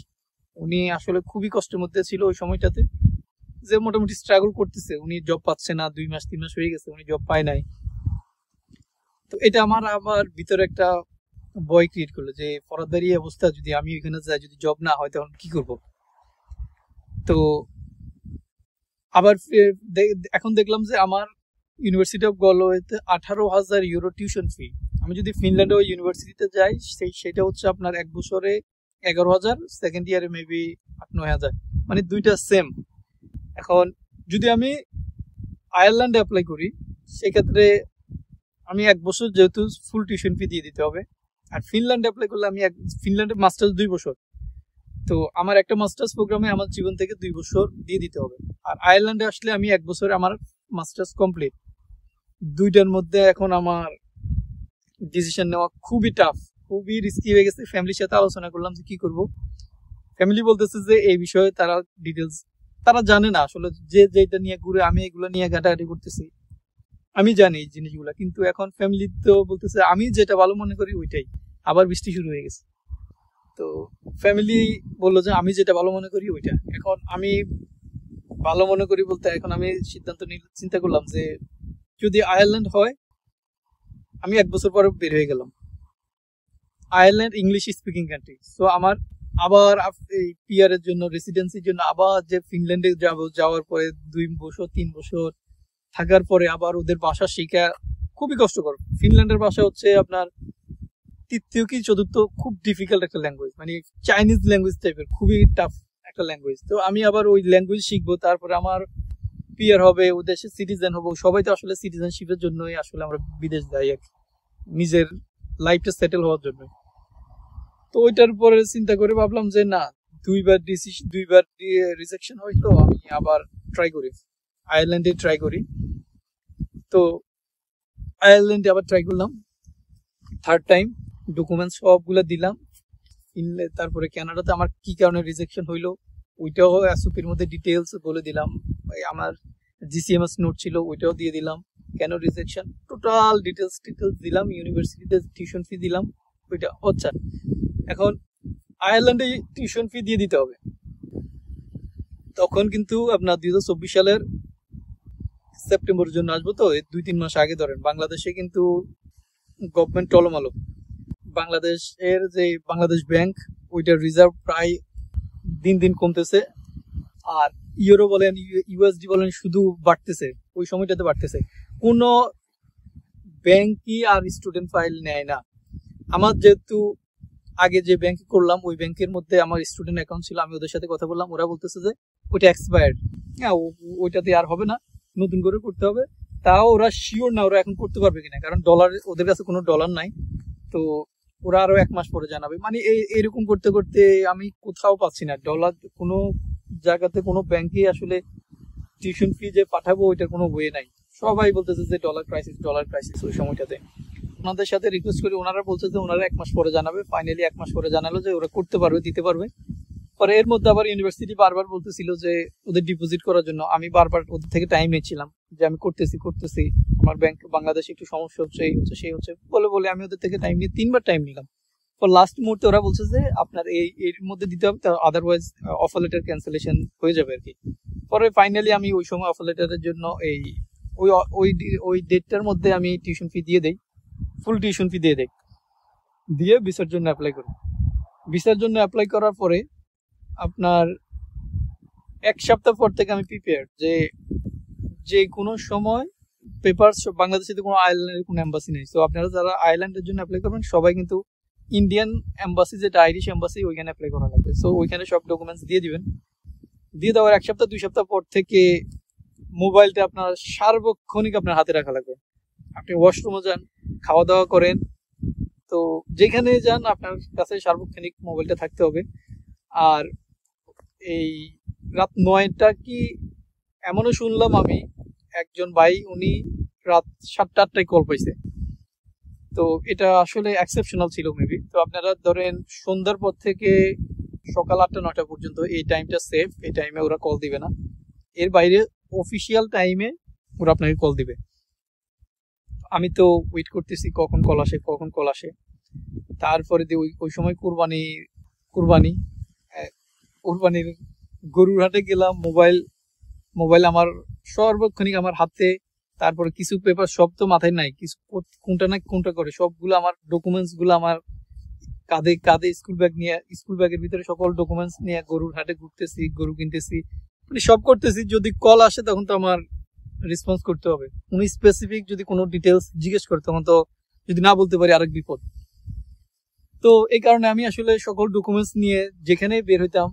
উনি আসলে খুবই কষ্টের মধ্যে ছিল ওই সময়টাতে, যে মোটামুটি স্ট্রাগল করতেছে। উনি জব পাচ্ছে না, 2 মাস 3 মাস হয়ে গেছে উনি জব পায় নাই। তো এটা আমার আবার ভিতরে একটা ভয় ক্রিয়েট করলো যে ফরাদ ভাইয়ের এই অবস্থা, যদি আমি ওইখানে যাই, যদি জব না হয় তখন কি করব। তো আবার এখন দেখলাম যে আমার ইউনিভার্সিটি অফ গলওয়েতে 18,000 ইউরো টিউশন ফি। আমি যদি ফিনল্যান্ডে ওই ইউনিভার্সিটিতে যাই, সেটা হচ্ছে আপনার 1 বছরে 11,000, সেকেন্ড ইয়ারে মেবি 8-9,000, মানে দুইটা সেম। এখন যদি আমি আয়ারল্যান্ডে অ্যাপ্লাই করি, সেক্ষেত্রে আমি 1 বছর যেহেতু ফুল টিউশন ফি দিয়ে দিতে হবে। আর ফিনল্যান্ডে অ্যাপ্লাই করলে আমি ফিনল্যান্ডে মাস্টার্স 2 বছর, তো আমার একটা মাস্টার্স প্রোগ্রামে আমার জীবন থেকে 2 বছর দিয়ে দিতে হবে। আর আয়ারল্যান্ডে আসলে আমি 1 বছরে আমার মাস্টার্স কমপ্লিট। দুইটার মধ্যে এখন আমার ডিসিশন নেওয়া খুবই টাফ, খুবই রিস্কি হয়ে গেছে। ফ্যামিলির সাথে আলোচনা করলাম যে কি করব। ফ্যামিলি বলতেছে যে এই বিষয়ে তারা ডিটেলস তারা জানে না আসলে, যে যেটা নিয়ে ঘুরে, আমি এগুলো নিয়ে ঘাটাঘাটি করতেছি, আমি জানি এই জিনিসগুলো, কিন্তু এখন ফ্যামিলি তো বলতেছে আমি যেটা ভালো মনে করি ওইটাই। আবার বৃষ্টি শুরু হয়ে গেছে, তো ফ্যামিলি বললো যে আমি যেটা ভালো মনে করি ওইটা। এখন আমি ভালো মনে করি বলতে, এখন আমি সিদ্ধান্ত চিন্তা করলাম যে যদি আয়ারল্যান্ড হয়, আমি 1 বছর পরে বের হয়ে গেলাম। Ireland English speaking country, so আমার আবার এই পিআর এর জন্য, রেসিডেন্সির জন্য আবার যে ফিনল্যান্ডে যাওয়ার পরে 2 বছর 3 বছর থাকার পরে আবার ওদের ভাষা শেখা খুবই কষ্টকর। ফিনল্যান্ডের ভাষা হচ্ছে আপনার তৃতীয় কি চতুর্থ খুব ডিফিকাল্ট একটা ল্যাঙ্গুয়েজ, মানে চাইনিজ ল্যাঙ্গুয়েজ টাইপের, খুবই টাফ একটা ল্যাঙ্গুয়েজ। তো আমি আবার ওই ল্যাঙ্গুয়েজ শিখবো, তারপরে আমার পিআর হবে, ও দেশের সিটিজেন হবো। সবাই তো আসলে সিটিজেনশিপের জন্যই আসলে আমরা বিদেশ যাই, নিজের লাইফটা সেটেল হওয়ার জন্য। তো ওইটার পরে চিন্তা করে ভাবলাম যে না, 2বার রিজেকশন হইতো, আমি আবার ট্রাই করি, আয়ারল্যান্ডে ট্রাই করি। তো আয়ারল্যান্ডে আবার ট্রাই করলাম থার্ড টাইম, ডকুমেন্টস সবগুলো দিলাম। তারপরে কানাডাতে আমার কি কারণে রিজেকশন হইলো ওইটাও এসওপির মধ্যে ডিটেলস বলে দিলাম। আমার জিসিএমএস নোট ছিল ওইটাও দিয়ে দিলাম, কেন রিজেকশন, টোটাল ডিটেলস দিলাম। ইউনিভার্সিটিতে টিউশন ফি দিলাম ওইটা। আচ্ছা, এখন আয়ারল্যান্ডে টিউশন ফি দিয়ে দিতে হবে। তখন কিন্তু আপনার 2024 সালের সেপ্টেম্বরের জন্য আসবো, তো 2-3 মাস আগে ধরেন। বাংলাদেশে কিন্তু গভর্নমেন্ট টলমালো, বাংলাদেশের যে বাংলাদেশ ব্যাংক, ওইটার রিজার্ভ প্রায় দিন দিন কমতেছে। আর ইউরো বলেন, ইউএসডি বলেন, শুধু বাড়তেছে, ওই সময়টাতে বাড়তেছে। কোনো ব্যাংকই আর স্টুডেন্ট ফাইল নেয় না। আমার যেহেতু আগে যে ব্যাংকে করলাম, ওই ব্যাংকের মধ্যে আমার স্টুডেন্ট অ্যাকাউন্ট ছিল, আমি ওদের সাথে কথা বললাম, ওরা বলতেছে যে ওইটা এক্সপায়ার্ড, হ্যাঁ ওইটাতে আর হবে না, নতুন করে করতে হবে। তাও ওরা শিওর না ওরা এখন করতে পারবে কিনা, কারণ ডলার, ওদের কাছে কোনো ডলার নাই। তো ওরা আরো 1 মাস পরে জানাবে। মানে এইরকম করতে করতে আমি কোথাও পাচ্ছি না ডলার, কোনো জায়গাতে কোনো ব্যাংকে আসলে টিউশন ফি যে পাঠাবো ওইটার কোনো ওয়ে নাই। সবাই বলতেছে যে ডলার ক্রাইসিস, ডলার ক্রাইসিস। ওই সময়টাতে ওনাদের সাথে রিকোয়েস্ট করি, ওনারা বলছে যে ওনারা 1 মাস পরে জানাবে। ফাইনালি 1 মাস পরে জানালো যে ওরা করতে পারবে, দিতে পারবে। পরে এর মধ্যে আবার ইউনিভার্সিটি বারবার বলতেছিল যে ওদের ডিপোজিট করার জন্য। আমি বারবার ওদের থেকে টাইম নিচ্ছিলাম যে আমি করতেছি, আমার ব্যাংক বাংলাদেশে একটু সমস্যা হচ্ছে, এই হচ্ছে সেই হচ্ছে বলে বলে আমি ওদের থেকে টাইম নিয়ে 3বার টাইম নিলাম। পর লাস্ট মুহূর্তে ওরা বলছে যে আপনার এর মধ্যে দিতে হবে, আদারওয়াইজ অফার লেটার ক্যান্সেলেশন হয়ে যাবে আর কি। পরে ফাইনালি আমি ওই সময় অফার লেটারের জন্য ওই ওই ওই ডেটটার মধ্যে আমি টিউশন ফি দিয়ে দেই, ফুল টিউশন ফি দিয়ে দেই, দিয়ে ভিসার জন্য অ্যাপ্লাই করি। ভিসার জন্য অ্যাপ্লাই করার পরে আপনার 1 সপ্তাহ পর থেকে আমি প্রিপেয়ার যে কোনো সময় পেপারস, বাংলাদেশে কোনো আয়ারল্যান্ডের কোনো এম্বাসি নেই। তো আপনারা যারা আয়ারল্যান্ডের জন্য অ্যাপ্লাই করবেন সবাই কিন্তু ইন্ডিয়ান এম্বাসি, যেটা আইরিশ এম্বাসি, ওইখানে অ্যাপ্লাই করা লাগবে। সো ওইখানে সব ডকুমেন্টস দিয়ে দিবেন। দিয়ে দেওয়ার 1 সপ্তাহ 2 সপ্তাহ পর থেকে মোবাইলটা আপনার সার্বক্ষণিক আপনার হাতে রাখা লাগবে। আপনি ওয়াশরুমে যান, খাওয়া দাওয়া করেন, তো যেখানে যান আপনার কাছে সার্বক্ষণিক মোবাইলটা থাকতে হবে। আর এই রাত 9টা কি এমনও শুনলাম আমি, একজন ভাই উনি রাত 7টা 8টায় কল পাইছে। তো এটা আসলে এক্সেপশনাল ছিল মেবি। তো আপনারা ধরেন সন্ধ্যার পর থেকে সকাল 8টা 9টা পর্যন্ত এই টাইমটা সেফ, এই টাইমে ওরা কল দিবে না। এর বাইরে অফিসিয়াল টাইমে ওরা আপনাকে কল দিবে। আমি তো ওয়েট করতেছি কখন কল আসে। তারপরে দিয়ে ওই সময় কুরবানির গরুর হাটে গেলাম। মোবাইল আমার সর্বক্ষণিক আমার হাতে। তারপরে কিছু পেপার সব তো মাথায় নাই, কিছু কোনটা না কোনটা করে সবগুলো আমার ডকুমেন্টস গুলো আমার কাঁধে স্কুল ব্যাগের ভিতরে সকল ডকুমেন্টস নিয়ে গরুর হাটে ঘুরতেছি, গরু কিনতেছি, মানে সব করতেছি। যদি কল আসে তখন তো আমার রেসপন্স করতে হবে। উনি স্পেসিফিক যদি কোনো ডিটেলস জিজ্ঞেস করে তখন তো যদি না বলতে পারি আরেক বিপদ। তো এই কারণে আমি আসলে সকল ডকুমেন্টস নিয়ে যেখানে বের হইতাম,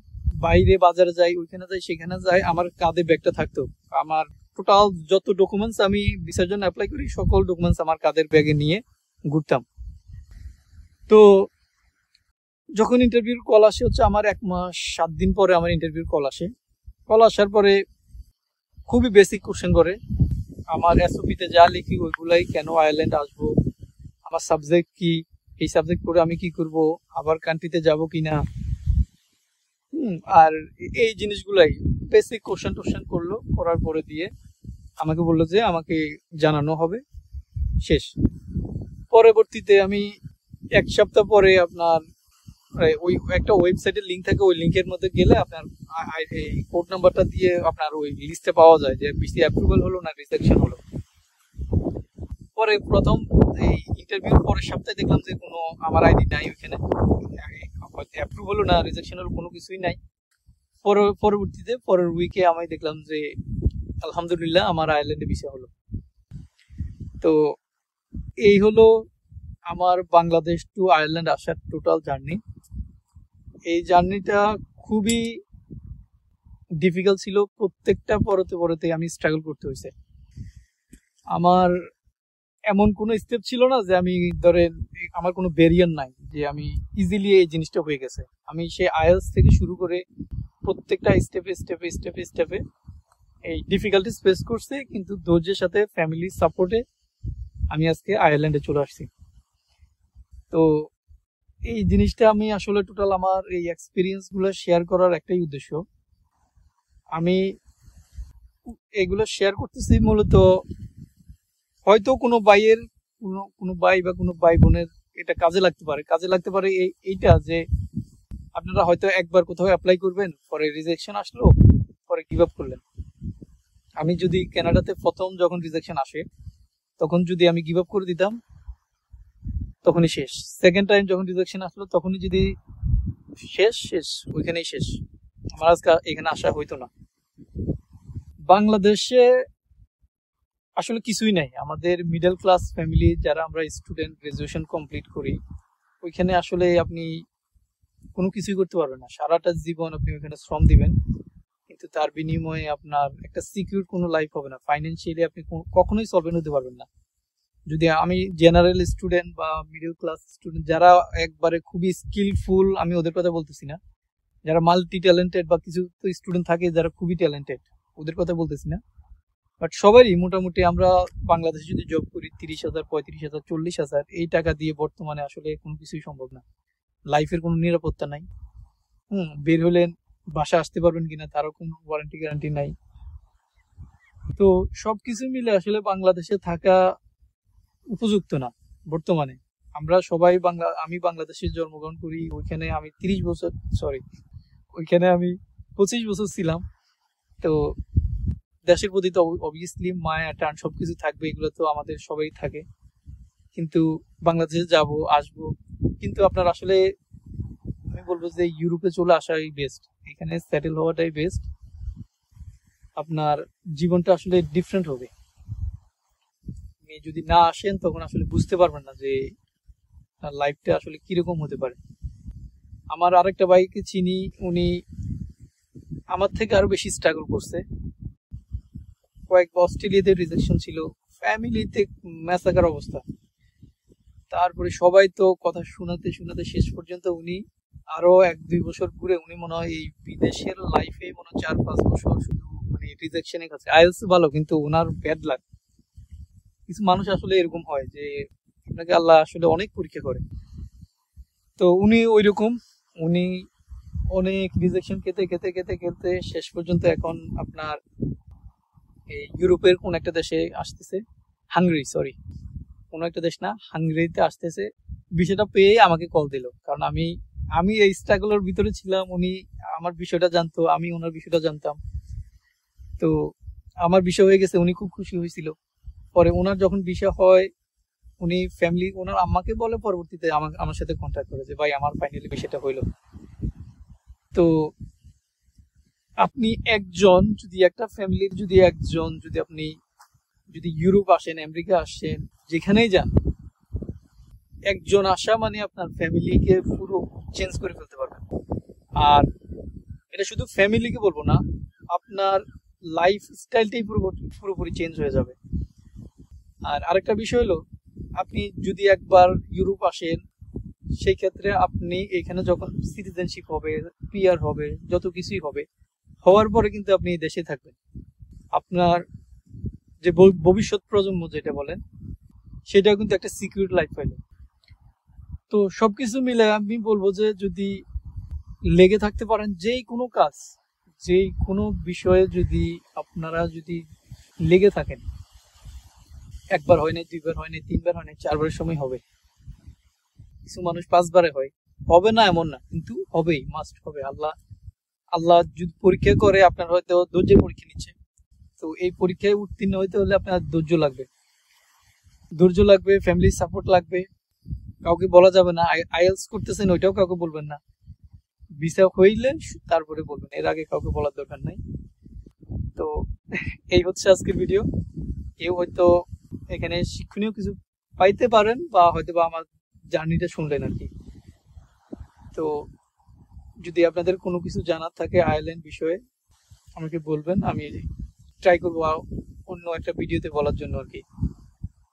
বাইরে বাজারে যাই, ওইখানে যাই, সেখানে যাই, আমার কাঁধে ব্যাগটা থাকতো। আমার টোটাল যত ডকুমেন্টস আমি ভিসার জন্য অ্যাপ্লাই করি সকল ডকুমেন্টস আমার কাঁধের ব্যাগে নিয়ে ঘুরতাম। তো যখন ইন্টারভিউর কল আসে হচ্ছে আমার 1 মাস 7 দিন পরে আমার ইন্টারভিউর কল আসে। কল আসার পরে খুবই বেসিক কোশ্চেন করে। আমার এসওপিতে যা লিখি ওইগুলাই, কেন আয়ারল্যান্ড আসবো, আমার সাবজেক্ট কি, এই সাবজেক্ট করে আমি কি করব, আবার কান্ট্রিতে যাব কিনা, আর এই জিনিসগুলাই বেসিক কোশ্চেন করলো। করার পরে দিয়ে আমাকে বললো যে আমাকে জানানো হবে, শেষ। পরবর্তীতে আমি 1 সপ্তাহ পরে আপনার ওই একটা ওয়েবসাইটের লিঙ্ক থাকে, ওই লিঙ্কের মধ্যে গেলে আপনার কোড নাম্বারটা দিয়ে আপনার ওই লিস্টে পাওয়া যায় যে বিসি অ্যাপ্রুভাল হলো না রিজেকশন হলো। পরে প্রথম এই ইন্টারভিউর পরের সপ্তাহে দেখলাম যে কোনো আমার আইডি নাই ওইখানে, অ্যাপ্রুভ হলো না রিজেকশন হলো, কোনো কিছুই নাই। পরবর্তীতে পরের উইকে আমি দেখলাম যে আলহামদুলিল্লাহ আমার আয়ারল্যান্ডে ভিসা হলো। তো এই হলো আমার বাংলাদেশ টু আয়ারল্যান্ড আসার টোটাল জার্নি। এই জার্নিটা খুবই ডিফিকাল্ট ছিল। প্রত্যেকটা পরতে আমি স্ট্রাগল করতে হয়েছে। আমার এমন কোনো স্টেপ ছিল না যে আমি ধরেন আমার কোনো ব্যারিয়ার নাই যে আমি ইজিলি এই জিনিসটা হয়ে গেছে। আমি সেই আইএলটিএস থেকে শুরু করে প্রত্যেকটা স্টেপে এই ডিফিকাল্টিস ফেস করছি, কিন্তু ধৈর্যের সাথে ফ্যামিলি সাপোর্টে আমি আজকে আয়ারল্যান্ডে চলে আসছি। তো এই জিনিসটা আমি আসলে টোটাল আমার এই এক্সপিরিয়েন্স গুলো শেয়ার করার একটাই উদ্দেশ্য। আমি এগুলো শেয়ার করতেছি মূলত হয়তো কোনো ভাইয়ের কোনো ভাই বা কোনো ভাই বোনের এটা কাজে লাগতে পারে এইটা যে আপনারা হয়তো একবার কোথাও অ্যাপ্লাই করবেন, পরে রিজেকশন আসলো, পরে গিভ আপ করলেন। আমি যদি কানাডাতে প্রথম যখন রিজেকশন আসে তখন যদি আমি গিভ আপ করে দিতাম তখনই শেষ। সেকেন্ড টাইম যখন রিজেকশন আসলো তখনই যদি শেষ ওইখানেই শেষ, আমার আজকে এখানে আসা হইতো না। বাংলাদেশে আসলে কিছুই নাই। আমাদের মিডল ক্লাস ফ্যামিলি যারা আমরা স্টুডেন্ট, গ্রাজুয়েশন কমপ্লিট করি, ওইখানে আসলে আপনি কোনো কিছুই করতে পারবেন না। সারাটা জীবন আপনি ওইখানে শ্রম দিবেন, কিন্তু কিন্তু তার বিনিময়ে আপনার একটা সিকিউর কোনো লাইফ হবে না। ফাইন্যান্সিয়ালি আপনি কখনোই সলভেন্ট হতে পারবেন না। যদি আমি জেনারেল স্টুডেন্ট বা মিডল ক্লাস স্টুডেন্ট যারা একবারে খুবই স্কিলফুল, আমি ওদের কথা বলতেছি না। যারা মাল্টি ট্যালেন্টেড বা কিছু তো স্টুডেন্ট থাকে যারা খুবই ট্যালেন্টেড, ওদের কথা বলতেছি না। বাট সবারই মোটামুটি আমরা বাংলাদেশে যদি জব করি 30,000, 35,000, 40,000 এই টাকা দিয়ে বর্তমানে আসলে কোনো কিছুই সম্ভব না। লাইফের কোনো নিরাপত্তা নাই। বের হলেন বাসা আসতে পারবেন কিনা তারও কোনো ওয়ারেন্টি গ্যারান্টি নাই। তো সবকিছু মিলে আসলে বাংলাদেশে থাকা উপযুক্ত না বর্তমানে। আমরা সবাই আমি বাংলাদেশে জন্মগ্রহণ করি, ওইখানে আমি 25 বছর ছিলাম। তো দেশের প্রতি তো অবভিয়াসলি মায়া টান সবকিছু থাকবে, এগুলো তো আমাদের সবাই থাকে। কিন্তু বাংলাদেশে যাব আসবো, কিন্তু আপনার আসলে আমি বলবো যে ইউরোপে চলে আসাই বেস্ট, এখানে সেটেল হওয়াটাই বেস্ট। আপনার জীবনটা আসলে ডিফারেন্ট হবে। আপনি যদি না আসেন তখন আসলে বুঝতে পারবেন না যে লাইফটা আসলে কিরকম হতে পারে। আমার আরেকটা ভাইকে চিনি, উনি আমার থেকে আরো বেশি স্ট্রাগল করছে। কয়েকবার অস্ট্রেলিয়াতে রিজেকশন ছিল, ফ্যামিলিতে ম্যাসাকার অবস্থা। তারপরে সবাই তো কথা শোনাতে শোনাতে শেষ পর্যন্ত উনি আরো 1-2 বছর ঘুরে উনি মনে হয় এই বিদেশের লাইফে মনে হয় 4-5 বছর শুধু মানে রিজেকশনের কাছে। আইএলস ভালো, কিন্তু ওনার ব্যাড লাক। কিছু মানুষ আসলে এরকম হয় যে আপনাকে আল্লাহ আসলে অনেক পরীক্ষা করে। তো উনি ওইরকম, উনি অনেক রিজেকশন খেতে খেতে খেতে খেতে শেষ পর্যন্ত এখন আপনার এই ইউরোপের কোন একটা দেশে আসতেছে, কোনো একটা দেশ না, হাঙ্গেরিতে আসতেছে। বিষয়টা পেয়ে আমাকে কল দিল, কারণ আমি এই স্ট্রাগলের ভিতরে ছিলাম। উনি আমার বিষয়টা জানতো, আমি ওনার বিষয়টা জানতাম। তো আমার বিষয় হয়ে গেছে, উনি খুব খুশি হয়েছিল। পরে ওনার যখন বিষয় হয়, উনি ওনার আম্মাকে বলে, পরবর্তীতে আমার সাথে কন্ট্যাক্ট করে যে ভাই আমার ফাইনালি বিষয়টা হইলো। তো আপনি একটা ফ্যামিলির যদি আপনি ইউরোপ আসেন, আমেরিকা আসেন, যেখানেই যান, একজন আসা মানে আপনার ফ্যামিলিকে পুরো চেঞ্জ করে ফেলতে পারবেন। আর এটা শুধু ফ্যামিলিকে বলবো না, আপনার লাইফ স্টাইলটাই পুরোপুরি চেঞ্জ হয়ে যাবে। আর আরেকটা বিষয় হলো, আপনি যদি একবার ইউরোপ আসেন, সেই ক্ষেত্রে আপনি এখানে যখন সিটিজেনশিপ হবে, পিআর হবে, যত কিছুই হবে, হওয়ার পরে কিন্তু আপনি দেশে থাকবেন। আপনার যে ভবিষ্যৎ প্রজন্ম যেটা বলেন, সেটাও কিন্তু একটা সিকিউর লাইফ পাইল। তো সবকিছু মিলে আমি বলবো যে যদি লেগে থাকতে পারেন যেই কোনো কাজ, যেই কোনো বিষয়ে আপনারা লেগে থাকেন, একবার হয় নাই, 2বার হয় নাই, 3বার হয় নাই, 4বারের সময় হবে। কিছু মানুষ 5বারে হয়, হবে না এমন না, কিন্তু হবেই, মাস্ট হবে। আল্লাহ যদি পরীক্ষা করে, আপনার হয়তো ধৈর্যের পরীক্ষা নিচ্ছে। তো এই পরীক্ষায় উত্তীর্ণ হইতে হলে আপনার ধৈর্য লাগবে, ফ্যামিলির সাপোর্ট লাগবে। কাউকে বলা যাবে না আইএলস করতেছেন, ওইটাও কাউকে বলবেন না। ভিসা হইলে তারপরে বলবেন, এর আগে কাউকে বলার দরকার নাই। তো এই হচ্ছে আজকের ভিডিও। কেউ হয়তো এখানে শিক্ষণীয় কিছু পাইতে পারেন, বা হয়তো বা আমার জার্নিটা শুনলেন আর কি। তো যদি আপনাদের কোনো কিছু জানার থাকে আয়ারল্যান্ড বিষয়ে, আমাকে বলবেন, আমি ট্রাই করবো অন্য একটা ভিডিওতে বলার জন্য আর কি।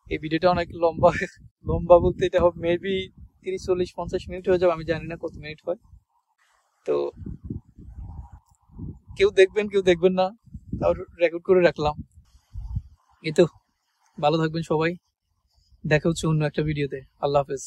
এই ভিডিওটা অনেক লম্বা বলতে এটা হবে মেবি 30, 40, 50 মিনিট হয়ে যাবে, আমি জানি না কত মিনিট হয়। তো কেউ দেখবেন কেউ দেখবেন না, তাও রেকর্ড করে রাখলাম। এই তো, ভালো থাকবেন সবাই, দেখা হচ্ছে অন্য একটা ভিডিওতে। আল্লাহ হাফেজ।